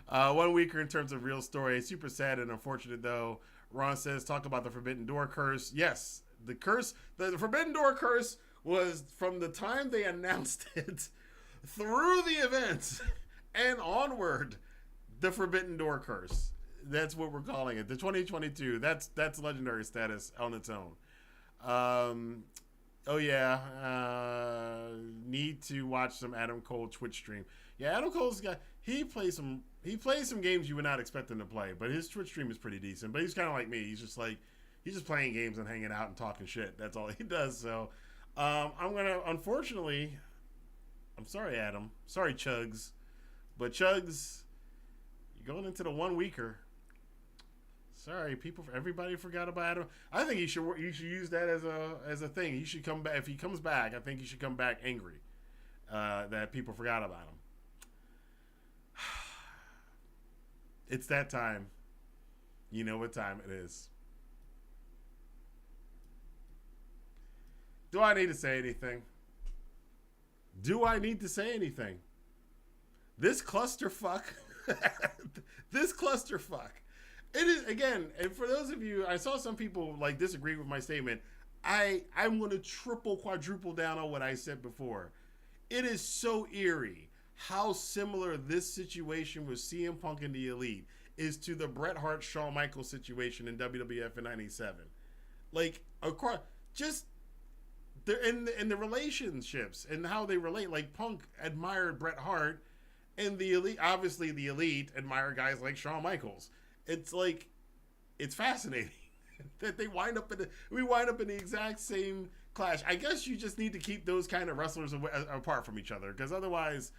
1 weeker in terms of real story. Super sad and unfortunate though. Ron says, talk about the Forbidden Door curse. Yes, the curse, the Forbidden Door curse was from the time they announced it through the events and onward. The Forbidden Door curse. That's what we're calling it. The 2022. That's legendary status on its own. Oh yeah. Need to watch some Adam Cole Twitch stream. Yeah, Adam Cole's got he plays some games you would not expect him to play, but his Twitch stream is pretty decent. But he's kind of like me. He's just playing games and hanging out and talking shit. That's all he does. So I'm gonna, unfortunately, I'm sorry, Adam. Sorry, Chugs, but Chugs, you're going into the 1 weeker. Sorry, everybody forgot about Adam. I think you should use that as a thing. He should come back. If he comes back, I think he should come back angry that people forgot about him. It's that time. You know what time it is. Do I need to say anything? Do I need to say anything? This clusterfuck. This clusterfuck. It is, again, and for those of you, I saw some people like disagree with my statement. I'm going to triple, quadruple down on what I said before. It is so eerie how similar this situation with CM Punk and the Elite is to the Bret Hart Shawn Michaels situation in WWF in '97. Like, across, just in the relationships and how they relate. Like, Punk admired Bret Hart, and the Elite, obviously the Elite admire guys like Shawn Michaels. It's like, it's fascinating that we wind up in the exact same clash. I guess you just need to keep those kind of wrestlers apart from each other, because otherwise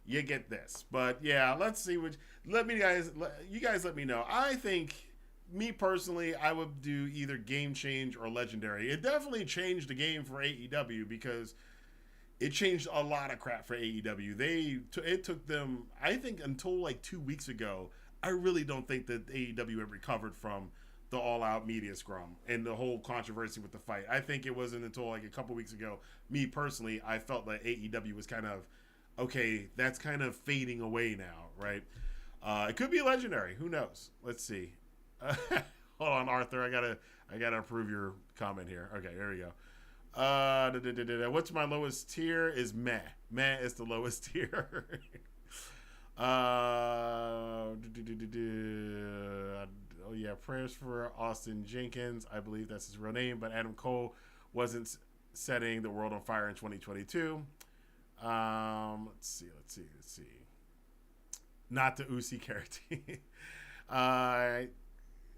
you get this. But yeah, let's see you guys let me know. I think, me personally, I would do either Game Change or Legendary. It definitely changed the game for AEW because it changed a lot of crap for AEW. It took them, I think, until like 2 weeks ago. I really don't think that AEW had recovered from the All Out Media Scrum and the whole controversy with the fight. I think it wasn't until like a couple weeks ago, me personally, I felt like AEW was kind of, okay, that's kind of fading away now, right? It could be Legendary. Who knows? Let's see. Hold on, Arthur. I gotta approve your comment here. Okay, there we go. What's my lowest tier is meh. Meh is the lowest tier. Oh yeah, prayers for Austin Jenkins. I believe that's his real name, but Adam Cole wasn't setting the world on fire in 2022. Let's see. Not the Uzi character.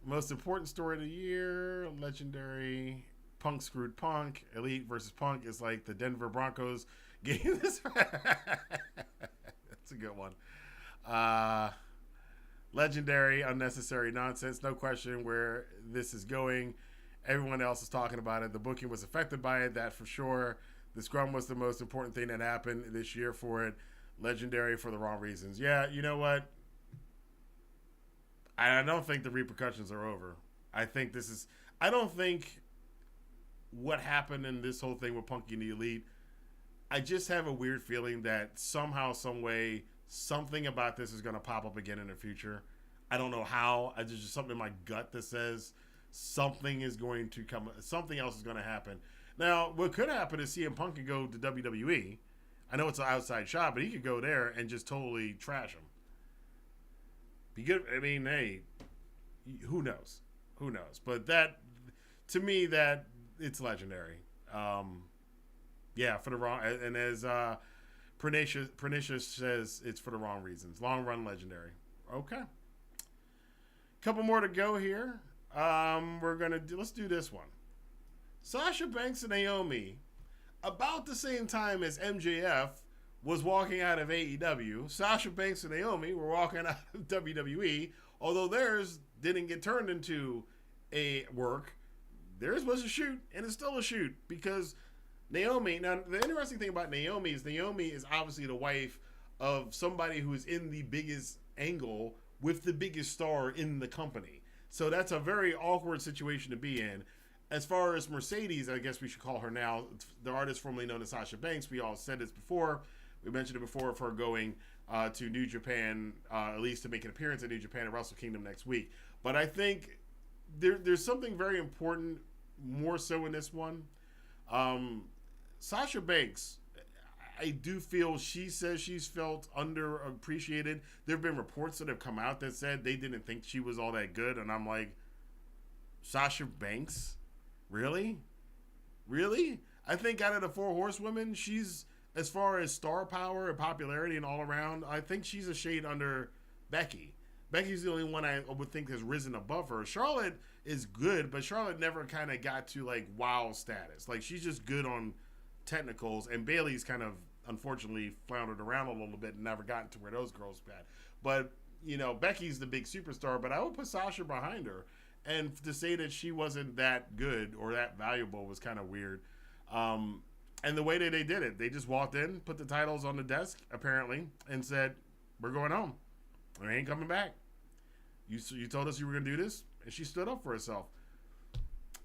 Most important story of the year, Legendary. Punk screwed Punk. Elite versus Punk is like the Denver Broncos game. That's a good one. Legendary, unnecessary nonsense. No question where this is going. Everyone else is talking about it. The booking was affected by it, that for sure. The Scrum was the most important thing that happened this year for it. Legendary for the wrong reasons. Yeah, you know what? I don't think the repercussions are over. I think this is. I don't think what happened in this whole thing with Punky and the Elite. I just have a weird feeling that somehow, some way, something about this is going to pop up again in the future. I don't know how. There's just something in my gut that says something is going to come. Something else is going to happen. Now, what could happen is CM Punk could go to WWE. I know it's an outside shot, but he could go there and just totally trash him. Be good. I mean, hey, who knows? Who knows? But that, to me, that it's legendary. Yeah, for the wrong, and as Pernicious says, it's for the wrong reasons. Long run legendary. Okay. Couple more to go here. Let's do this one. Sasha Banks and Naomi, about the same time as MJF was walking out of AEW, Sasha Banks and Naomi were walking out of WWE, although theirs didn't get turned into a work. Theirs was a shoot, and it's still a shoot, because Naomi, now the interesting thing about Naomi is obviously the wife of somebody who is in the biggest angle with the biggest star in the company. So that's a very awkward situation to be in. As far as Mercedes, I guess we should call her now, the artist formerly known as Sasha Banks, we all said this before. We mentioned it before of her going to New Japan, at least to make an appearance at New Japan at Wrestle Kingdom next week. But I think there's something very important, more so in this one. Sasha Banks, I do feel she says she's felt underappreciated. There have been reports that have come out that said they didn't think she was all that good. And I'm like, Sasha Banks? Really? Really? I think out of the four horsewomen, she's, as far as star power and popularity and all around, I think she's a shade under Becky. Becky's the only one I would think has risen above her. Charlotte is good, but Charlotte never kind of got to like wow status. Like she's just good on technicals, and Bayley's kind of unfortunately floundered around a little bit and never gotten to where those girls bad. But you know, Becky's the big superstar, but I would put Sasha behind her. And to say that she wasn't that good or that valuable was kind of weird. And the way that they did it, they just walked in, put the titles on the desk, apparently, and said, "We're going home. We ain't coming back. You told us you were going to do this," and she stood up for herself.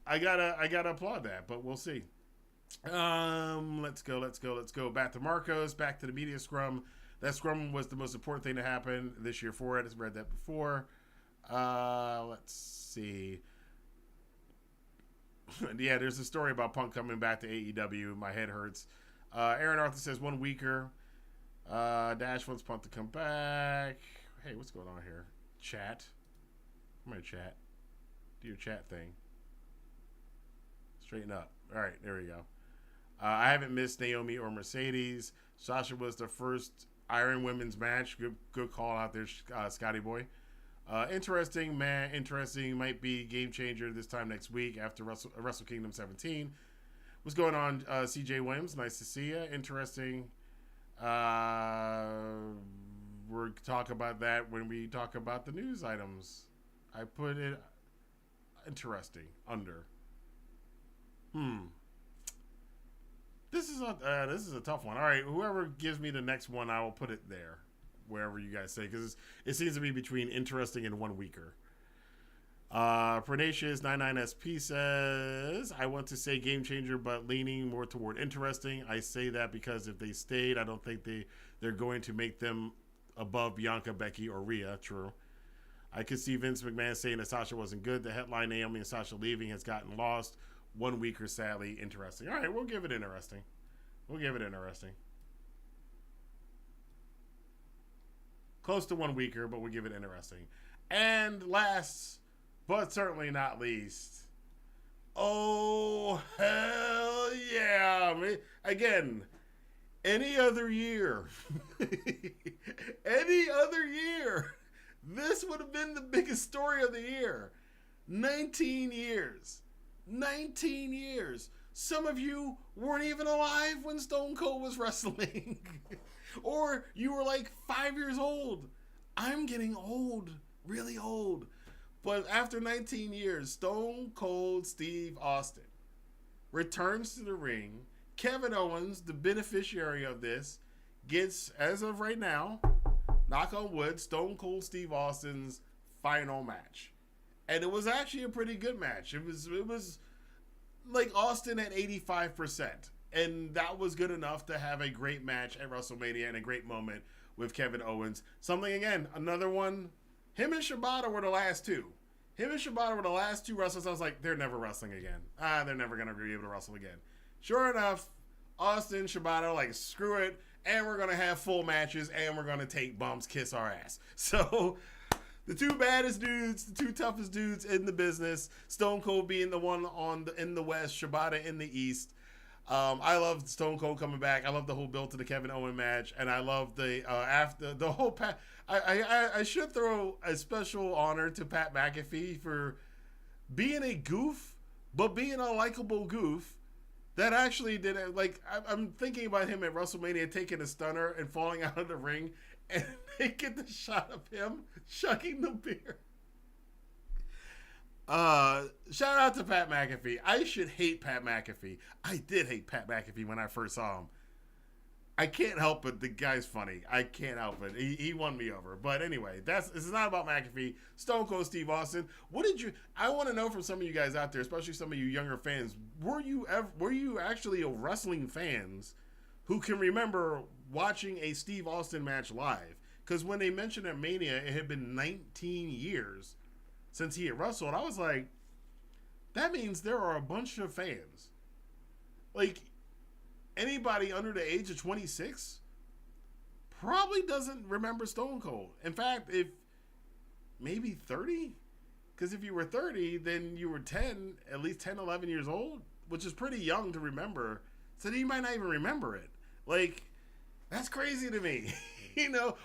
I gotta applaud that, but we'll see. Let's go. Back to Marcos, back to the media scrum. That scrum was the most important thing to happen this year for it. I've read that before. Let's see. Yeah, there's a story about Punk coming back to AEW. My head hurts. Aaron Arthur says 1 weeker. Dash wants Punk to come back. Hey, what's going on here? Chat. I'm gonna chat. Do your chat thing. Straighten up. All right, there we go. I haven't missed Naomi or Mercedes. Sasha was the first Iron Women's match. Good call out there, Scotty Boy. Interesting. Might be game changer this time next week after Wrestle Kingdom 17. What's going on, CJ Williams? Nice to see you. Interesting. We'll talk about that when we talk about the news items. I put it interesting under. This is a tough one. All right, whoever gives me the next one, I will put it there, wherever you guys say, because it seems to be between interesting and 1 weeker. Pernicious 99SP says, I want to say game changer, but leaning more toward interesting. I say that because if they stayed, I don't think they're going to make them above Bianca, Becky, or Rhea. True. I could see Vince McMahon saying that Sasha wasn't good. The headline Naomi and Sasha leaving has gotten lost. 1 weeker, sadly, interesting. All right, we'll give it interesting. Close to 1 weeker, but we'll give it interesting. And last, but certainly not least, oh, hell yeah. Again, any other year, this would have been the biggest story of the year. 19 years. Some of you weren't even alive when Stone Cold was wrestling. Or you were like 5 years old. I'm getting old, really old. But after 19 years, Stone Cold Steve Austin returns to the ring Kevin Owens, the beneficiary of this, gets, as of right now, knock on wood, Stone Cold Steve Austin's final match. And it was actually a pretty good match. It was like Austin at 85%. And that was good enough to have a great match at WrestleMania and a great moment with Kevin Owens. Something, again, another one. Him and Shibata were the last two. Wrestlers. I was like, they're never wrestling again. They're never going to be able to wrestle again. Sure enough, Austin, Shibata, like, screw it. And we're going to have full matches. And we're going to take bumps, kiss our ass. So the two baddest dudes, the two toughest dudes in the business. Stone Cold being the one in the West, Shibata in the East. I love Stone Cold coming back. I love the whole build to the Kevin Owens match, and I love the after the whole Pat. I should throw a special honor to Pat McAfee for being a goof, but being a likable goof that actually did it. Like I'm thinking about him at WrestleMania taking a stunner and falling out of the ring, and they get the shot of him chugging the beer. Shout out to Pat McAfee. I should hate Pat McAfee. I did hate Pat McAfee when I first saw him. I can't help it. The guy's funny. I can't help it. He won me over. But anyway, this is not about McAfee. Stone Cold Steve Austin. I want to know from some of you guys out there, especially some of you younger fans, were you actually a wrestling fans who can remember watching a Steve Austin match live? Because when they mentioned at Mania, it had been 19 years since he had wrestled. I was like, that means there are a bunch of fans. Like, anybody under the age of 26 probably doesn't remember Stone Cold. In fact, if maybe 30, because if you were 30, then you were at least 10, 11 years old, which is pretty young to remember. So you might not even remember it. Like, that's crazy to me.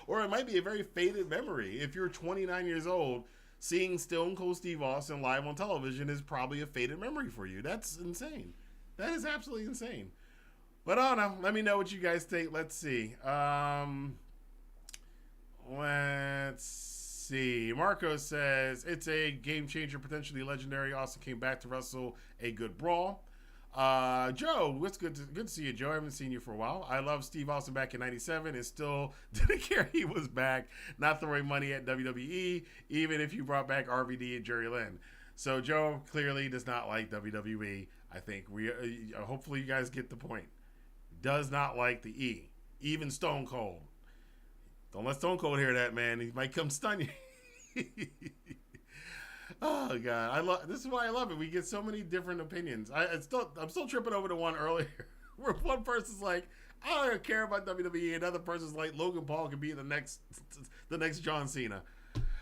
Or it might be a very faded memory. If you're 29 years old, seeing Stone Cold Steve Austin live on television is probably a faded memory for you. That's insane. That is absolutely insane. But I don't know. Let me know what you guys think. Let's see. Marco says, it's a game changer, potentially legendary. Austin came back to wrestle a good brawl. Joe, what's good to see you, Joe. I haven't seen you for a while. I love Steve Austin back in 97 and still didn't care he was back, not throwing money at WWE, even if you brought back RVD and Jerry Lynn. So Joe clearly does not like WWE. I think hopefully you guys get the point. Does not like the E. Even Stone Cold. Don't let Stone Cold hear that, man. He might come stun you. Oh God, this is why I love it. We get so many different opinions. I'm still tripping over the one earlier where one person's like, I don't care about WWE. Another person's like, Logan Paul could be the next John Cena,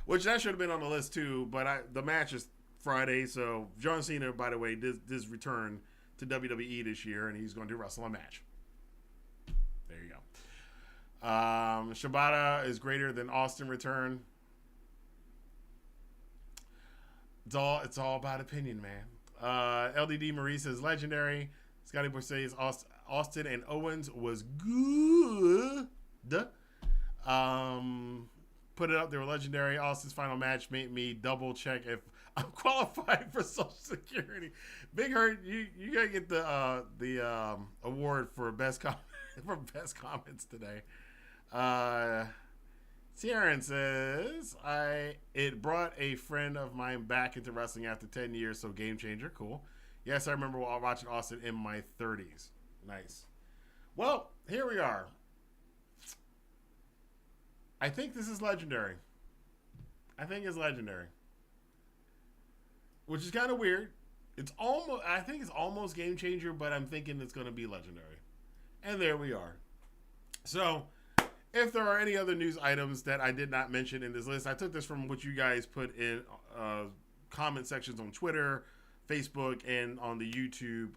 which that should have been on the list too. But the match is Friday, so John Cena, by the way, did return to WWE this year, and he's going to wrestle a match. There you go. Shibata is greater than Austin return. It's all about opinion, man. LDD Marie says legendary. Scotty Boy says Austin and Owens was good. Put it up. They were legendary. Austin's final match made me double check if I'm qualified for Social Security. Big Hurt, you gotta get the award for best comments today. Ciaran says, it brought a friend of mine back into wrestling after 10 years, so game changer, cool. Yes, I remember watching Austin in my 30s. Nice. Well, here we are. I think this is legendary. I think it's legendary. Which is kind of weird. I think it's almost game changer, but I'm thinking it's going to be legendary. And there we are. So, if there are any other news items that I did not mention in this list, I took this from what you guys put in comment sections on Twitter, Facebook, and on the YouTube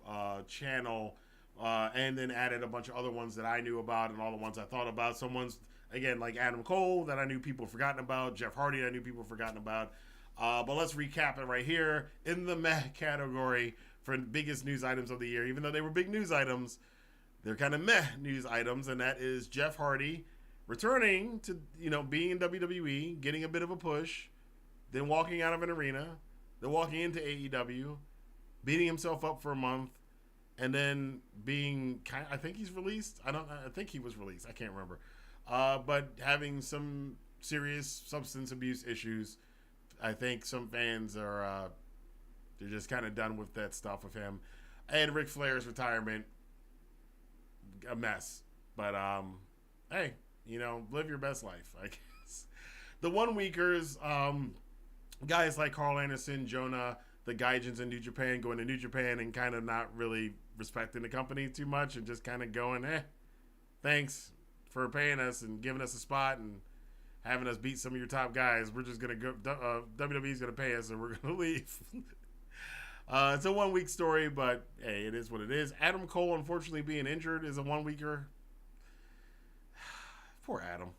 channel, and then added a bunch of other ones that I knew about and all the ones I thought about. Some ones, again, like Adam Cole that I knew people forgotten about, Jeff Hardy I knew people forgotten about. But let's recap it right here in the meh category for biggest news items of the year. Even though they were big news items, they're kind of meh news items, and that is Jeff Hardy returning to, being in WWE, getting a bit of a push, then walking out of an arena, then walking into AEW, beating himself up for a month, and then being I think he's released. I think he was released. I can't remember. But having some serious substance abuse issues. I think some fans are they're just kind of done with that stuff with him. And Ric Flair's retirement, a mess. But hey, live your best life, I guess. The 1 weekers, guys like Carl Anderson, Jonah, the Gaijins in New Japan, going to New Japan and kind of not really respecting the company too much and just kind of going, thanks for paying us and giving us a spot and having us beat some of your top guys. We're just going to go, WWE's going to pay us and we're going to leave. It's a 1 week story, but hey, it is what it is. Adam Cole, unfortunately, being injured is a 1 weeker. Poor Adam.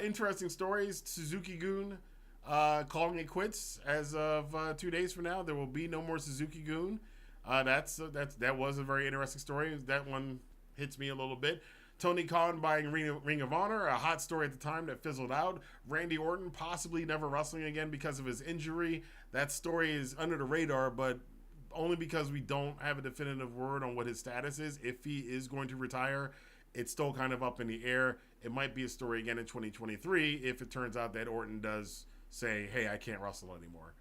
Interesting stories. Suzuki-gun calling it quits as of 2 days from now. There will be no more Suzuki-gun. That was a very interesting story. That one hits me a little bit. Tony Khan buying Ring of Honor, a hot story at the time that fizzled out. Randy Orton possibly never wrestling again because of his injury. That story is under the radar, but only because we don't have a definitive word on what his status is. If he is going to retire, it's still kind of up in the air. It might be a story again in 2023 if it turns out that Orton does say, hey, I can't wrestle anymore.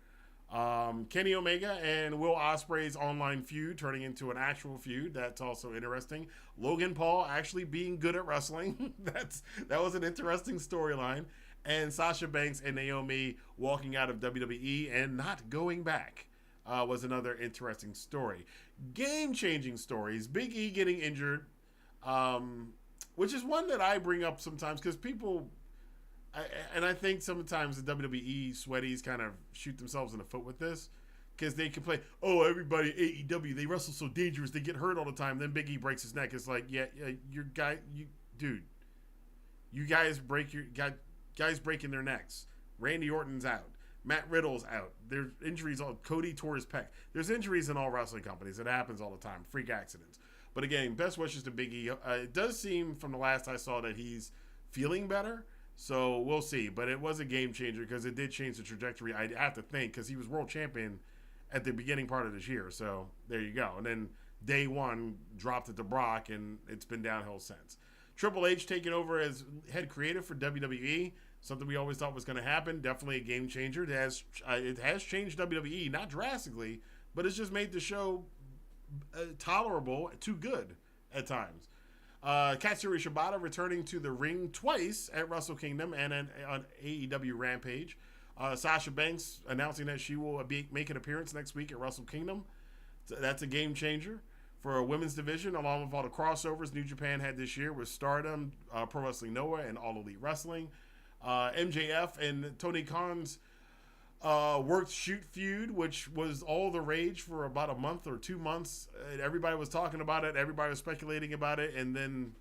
Kenny Omega and Will Ospreay's online feud turning into an actual feud. That's also interesting. Logan Paul actually being good at wrestling. That was an interesting storyline. And Sasha Banks and Naomi walking out of WWE and not going back was another interesting story. Game-changing stories. Big E getting injured, which is one that I bring up sometimes because people... I think sometimes the WWE sweaties kind of shoot themselves in the foot with this because they complain, everybody AEW, they wrestle so dangerous, they get hurt all the time. Then Big E breaks his neck. It's like, dude, you guys guys breaking their necks. Randy Orton's out. Matt Riddle's out. There's injuries. Cody tore his pec. There's injuries in all wrestling companies. It happens all the time. Freak accidents. But again, best wishes to Big E. It does seem from the last I saw that he's feeling better. So we'll see, but it was a game changer because it did change the trajectory. I have to think because he was world champion at the beginning part of this year. So there you go. And then day one dropped it to Brock, and it's been downhill since. Triple H taking over as head creative for WWE, something we always thought was going to happen. Definitely a game changer. It has changed WWE, not drastically, but it's just made the show tolerable to good at times. Katsuyori Shibata returning to the ring twice at Wrestle Kingdom and on AEW Rampage. Sasha Banks announcing that she will make an appearance next week at Wrestle Kingdom. So that's a game changer for a women's division, along with all the crossovers New Japan had this year with Stardom, Pro Wrestling Noah, and All Elite Wrestling. MJF and Tony Khan's worked shoot feud, which was all the rage for about a month or 2 months. Everybody was talking about it. Everybody was speculating about it. And then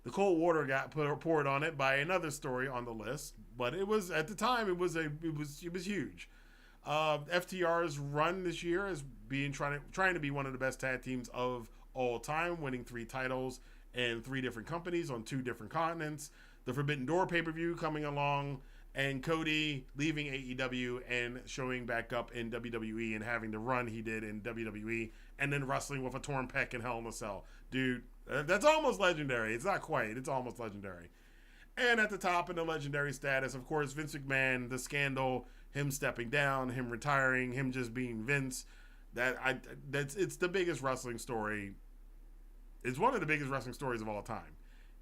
the cold water got poured on it by another story on the list. But it was, at the time, it was huge. FTR's run this year is trying to be one of the best tag teams of all time, winning 3 titles in 3 different companies on 2 different continents. The Forbidden Door pay-per-view coming along. And Cody leaving AEW and showing back up in WWE and having the run he did in WWE and then wrestling with a torn pec in Hell in a Cell. Dude, that's almost legendary. It's not quite. It's almost legendary. And at the top in the legendary status, of course, Vince McMahon, the scandal, him stepping down, him retiring, him just being Vince. It's the biggest wrestling story. It's one of the biggest wrestling stories of all time.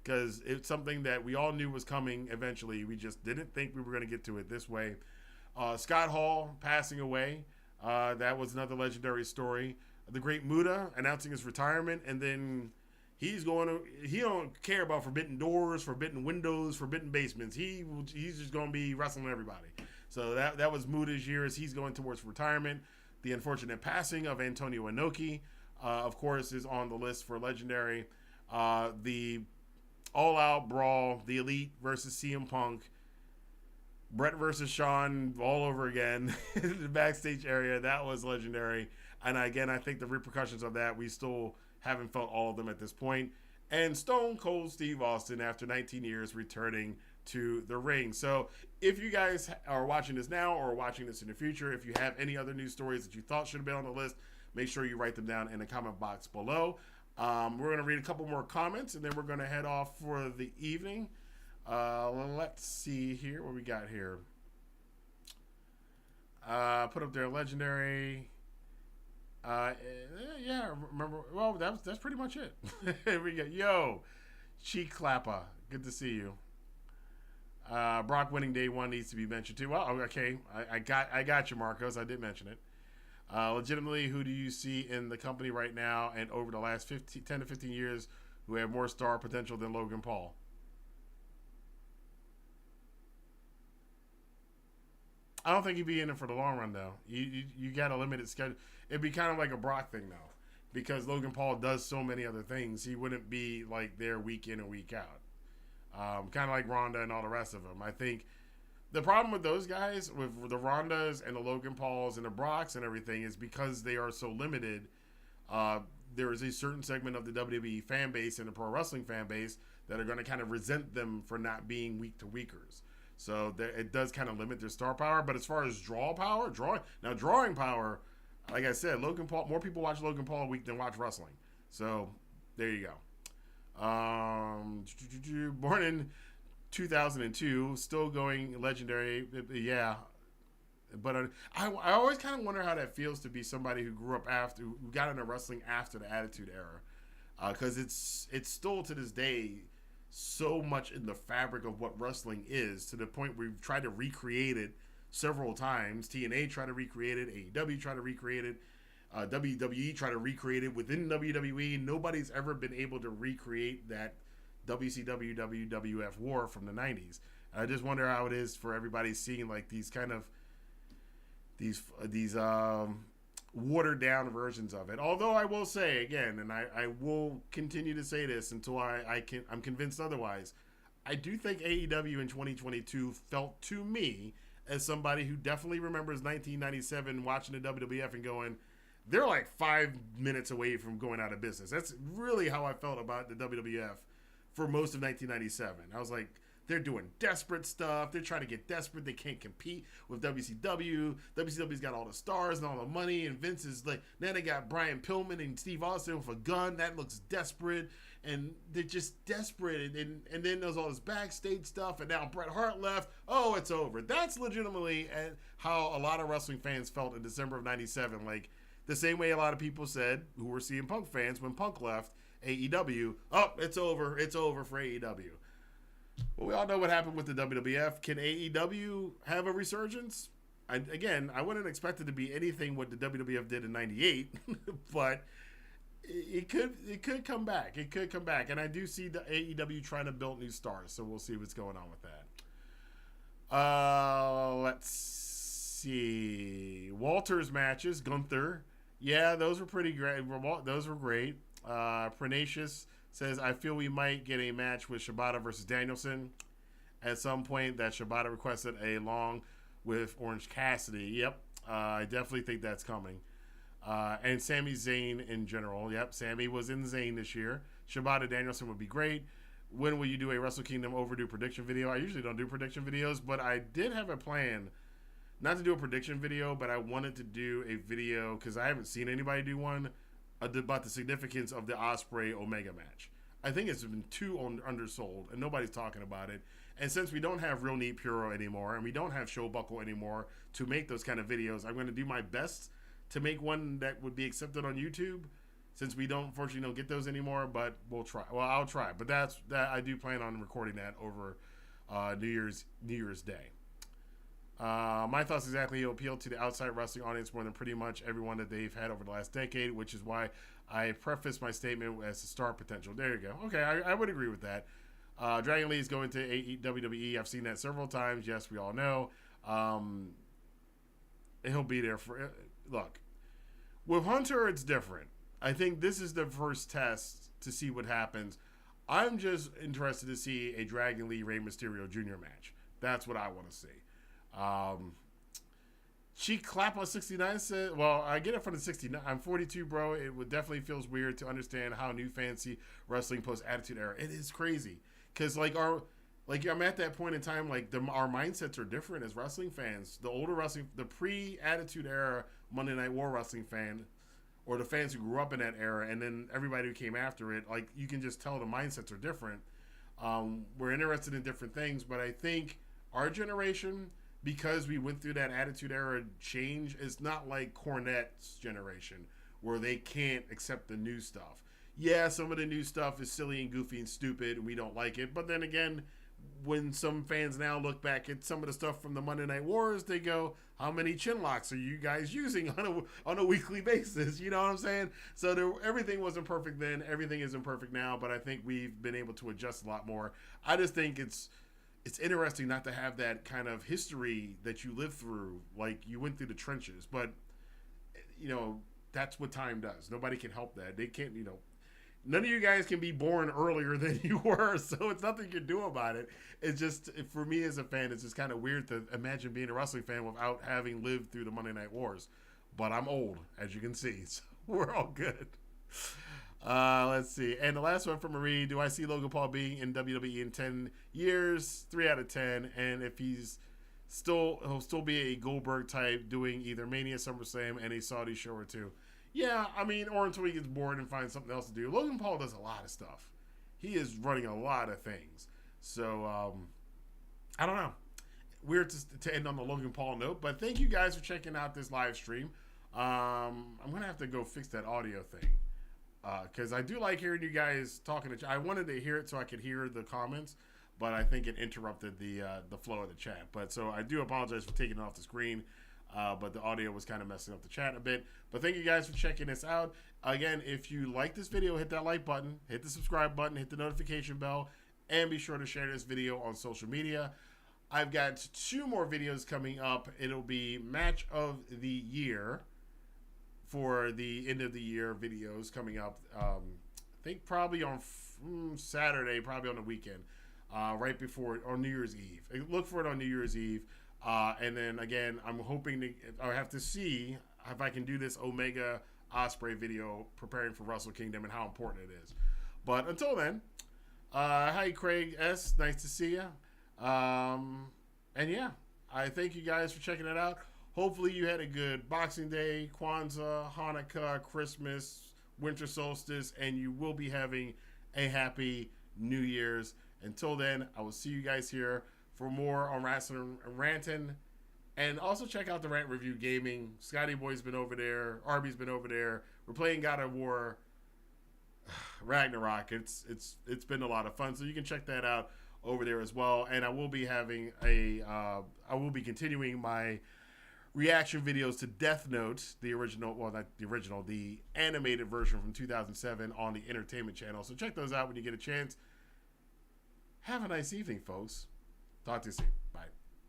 Because it's something that we all knew was coming eventually. We just didn't think we were going to get to it this way. Scott Hall passing away. That was another legendary story. The Great Muta announcing his retirement. And then he don't care about Forbidden Doors, Forbidden Windows, Forbidden Basements. He's just going to be wrestling everybody. So that was Muta's year as he's going towards retirement. The unfortunate passing of Antonio Inoki, of course, is on the list for legendary. The all-out brawl, the Elite versus CM Punk, Brett versus Shawn all over again in the backstage area. That was legendary. And again, I think the repercussions of that, we still haven't felt all of them at this point. And Stone Cold Steve Austin, after 19 years, returning to the ring. So if you guys are watching this now or watching this in the future, if you have any other news stories that you thought should have been on the list, make sure you write them down in the comment box below. We're going to read a couple more comments, and then we're going to head off for the evening. Let's see here. What we got here? Put up their legendary. Yeah, remember. Well, that's pretty much it. Here we go. Yo, Cheek Clapper. Good to see you. Brock winning day one needs to be mentioned too. Well, okay. I got you, Marcos. I did mention it. Legitimately, who do you see in the company right now and over the last 10 to 15 years who have more star potential than Logan Paul? I don't think he'd be in it for the long run, though. You got a limited schedule. It'd be kind of like a Brock thing, though, because Logan Paul does so many other things. He wouldn't be like there week in and week out, kind of like Ronda and all the rest of them. I think the problem with those guys, with the Rondas and the Logan Pauls and the Brocks and everything, is because they are so limited. There is a certain segment of the WWE fan base and the pro wrestling fan base that are going to kind of resent them for not being week to weekers. So it does kind of limit their star power. But as far as drawing power, like I said, Logan Paul, more people watch Logan Paul a week than watch wrestling. So there you go. Born in 2002, still going legendary. Yeah. But I always kind of wonder how that feels to be somebody who grew up after, who got into wrestling after the Attitude Era. Because it's still to this day so much in the fabric of what wrestling is, to the point we've tried to recreate it several times. TNA tried to recreate it, AEW tried to recreate it, WWE tried to recreate it within WWE. Nobody's ever been able to recreate that WCW WWF war from the 90s. I just wonder how it is for everybody seeing like these kind of these watered down versions of it. Although I will say again, and I will continue to say this until I'm convinced otherwise, I do think AEW in 2022 felt to me, as somebody who definitely remembers 1997 watching the WWF and going, they're like 5 minutes away from going out of business. That's really how I felt about the WWF for most of 1997. I was like, they're doing desperate stuff. They're trying to get desperate. They can't compete with WCW. WCW's got all the stars and all the money, and Vince is like, now they got Brian Pillman and Steve Austin with a gun. That looks desperate, and they're just desperate. And then there's all this backstage stuff, and now Bret Hart left. Oh, it's over. That's legitimately how a lot of wrestling fans felt in December of 97. Like, the same way a lot of people said, who were CM Punk fans, when Punk left AEW, oh, it's over. It's over for AEW. Well, we all know what happened with the WWF. Can AEW have a resurgence? I wouldn't expect it to be anything what the WWF did in '98, but it could come back. It could come back, and I do see the AEW trying to build new stars. So we'll see what's going on with that. Let's see. Walter's matches, Gunther. Yeah, those were pretty great. Those were great. Pernicious says, I feel we might get a match with Shibata versus Danielson at some point. That Shibata requested along with Orange Cassidy. Yep, I definitely think that's coming. And Sami Zayn in general. Yep, Sami was in Zayn this year. Shibata Danielson would be great. When will you do a Wrestle Kingdom overdue prediction video? I usually don't do prediction videos, but I did have a plan not to do a prediction video, but I wanted to do a video because I haven't seen anybody do one about the significance of the Ospreay Omega match. I think it's been too undersold, and nobody's talking about it. And since we don't have Real Neat Puro anymore, and we don't have Showbuckle anymore to make those kind of videos, I'm going to do my best to make one that would be accepted on YouTube. Since we unfortunately don't get those anymore, but we'll try. Well, I'll try. But that I do plan on recording that over New Year's Day. My thoughts exactly, it'll appeal to the outside wrestling audience more than pretty much everyone that they've had over the last decade, which is why I preface my statement as the star potential. There you go. Okay, I would agree with that. Dragon Lee is going to WWE. I've seen that several times. Yes, we all know. He'll be there for... Look, with Hunter, it's different. I think this is the first test to see what happens. I'm just interested to see a Dragon Lee Rey Mysterio Jr. match. That's what I want to see. Cheek Clapper 69 said, well, I get it from the 69. I'm 42, bro. It would definitely feels weird to understand how new fans see wrestling post Attitude Era. It is crazy because I'm at that point in time. Like our mindsets are different as wrestling fans. The older wrestling, the pre-Attitude Era Monday Night War wrestling fan or the fans who grew up in that era, and then everybody who came after it, like, you can just tell the mindsets are different. We're interested in different things, but I think our generation, because we went through that Attitude Era change, is not like Cornette's generation, where they can't accept the new stuff. Yeah, some of the new stuff is silly and goofy and stupid, and we don't like it. But then again, when some fans now look back at some of the stuff from the Monday Night Wars, they go, how many chin locks are you guys using on a weekly basis? You know what I'm saying? So everything wasn't perfect then. Everything isn't perfect now, but I think we've been able to adjust a lot more. I just think it's interesting not to have that kind of history that you lived through, like you went through the trenches. But, you know, that's what time does. Nobody can help that. They can't, you know, none of you guys can be born earlier than you were, so it's nothing you can do about it. It's just, for me as a fan, it's just kind of weird to imagine being a wrestling fan without having lived through the Monday Night Wars. But I'm old, as you can see, so we're all good. Let's see. And the last one from Marie, do I see Logan Paul being in WWE in 10 years? 3 out of 10. And if he'll still be a Goldberg type doing either Mania, SummerSlam, and a Saudi show or two. Yeah, I mean, or until he gets bored and finds something else to do. Logan Paul does a lot of stuff. He is running a lot of things. So, I don't know. Weird to end on the Logan Paul note, but thank you guys for checking out this live stream. I'm going to have to go fix that audio thing. Because I do like hearing you guys talking. I wanted to hear it so I could hear the comments, but I think it interrupted the flow of the chat. But so I do apologize for taking it off the screen. But the audio was kind of messing up the chat a bit. But thank you guys for checking this out. Again, if you like this video, hit that like button, hit the subscribe button, hit the notification bell, and be sure to share this video on social media. I've got 2 more videos coming up. It'll be Match of the Year for the end of the year videos coming up. I think probably on Saturday, probably on the weekend, right before, on New Year's Eve. Look for it on New Year's Eve. And then again, I'm hoping I have to see if I can do this Omega Ospreay video preparing for Wrestle Kingdom and how important it is. But until then, hi Craig S, nice to see you. And yeah, I thank you guys for checking it out. Hopefully you had a good Boxing Day, Kwanzaa, Hanukkah, Christmas, winter solstice, and you will be having a happy New Year's. Until then, I will see you guys here for more on Rassslin Rantin. And also check out the Rant Review Gaming. Scotty Boy's been over there. Arby's been over there. We're playing God of War Ragnarok. It's been a lot of fun. So you can check that out over there as well. And I will be having I will be continuing my reaction videos to Death Note, the original, well, not the original, the animated version from 2007 on the Entertainment Channel. So check those out when you get a chance. Have a nice evening, folks. Talk to you soon.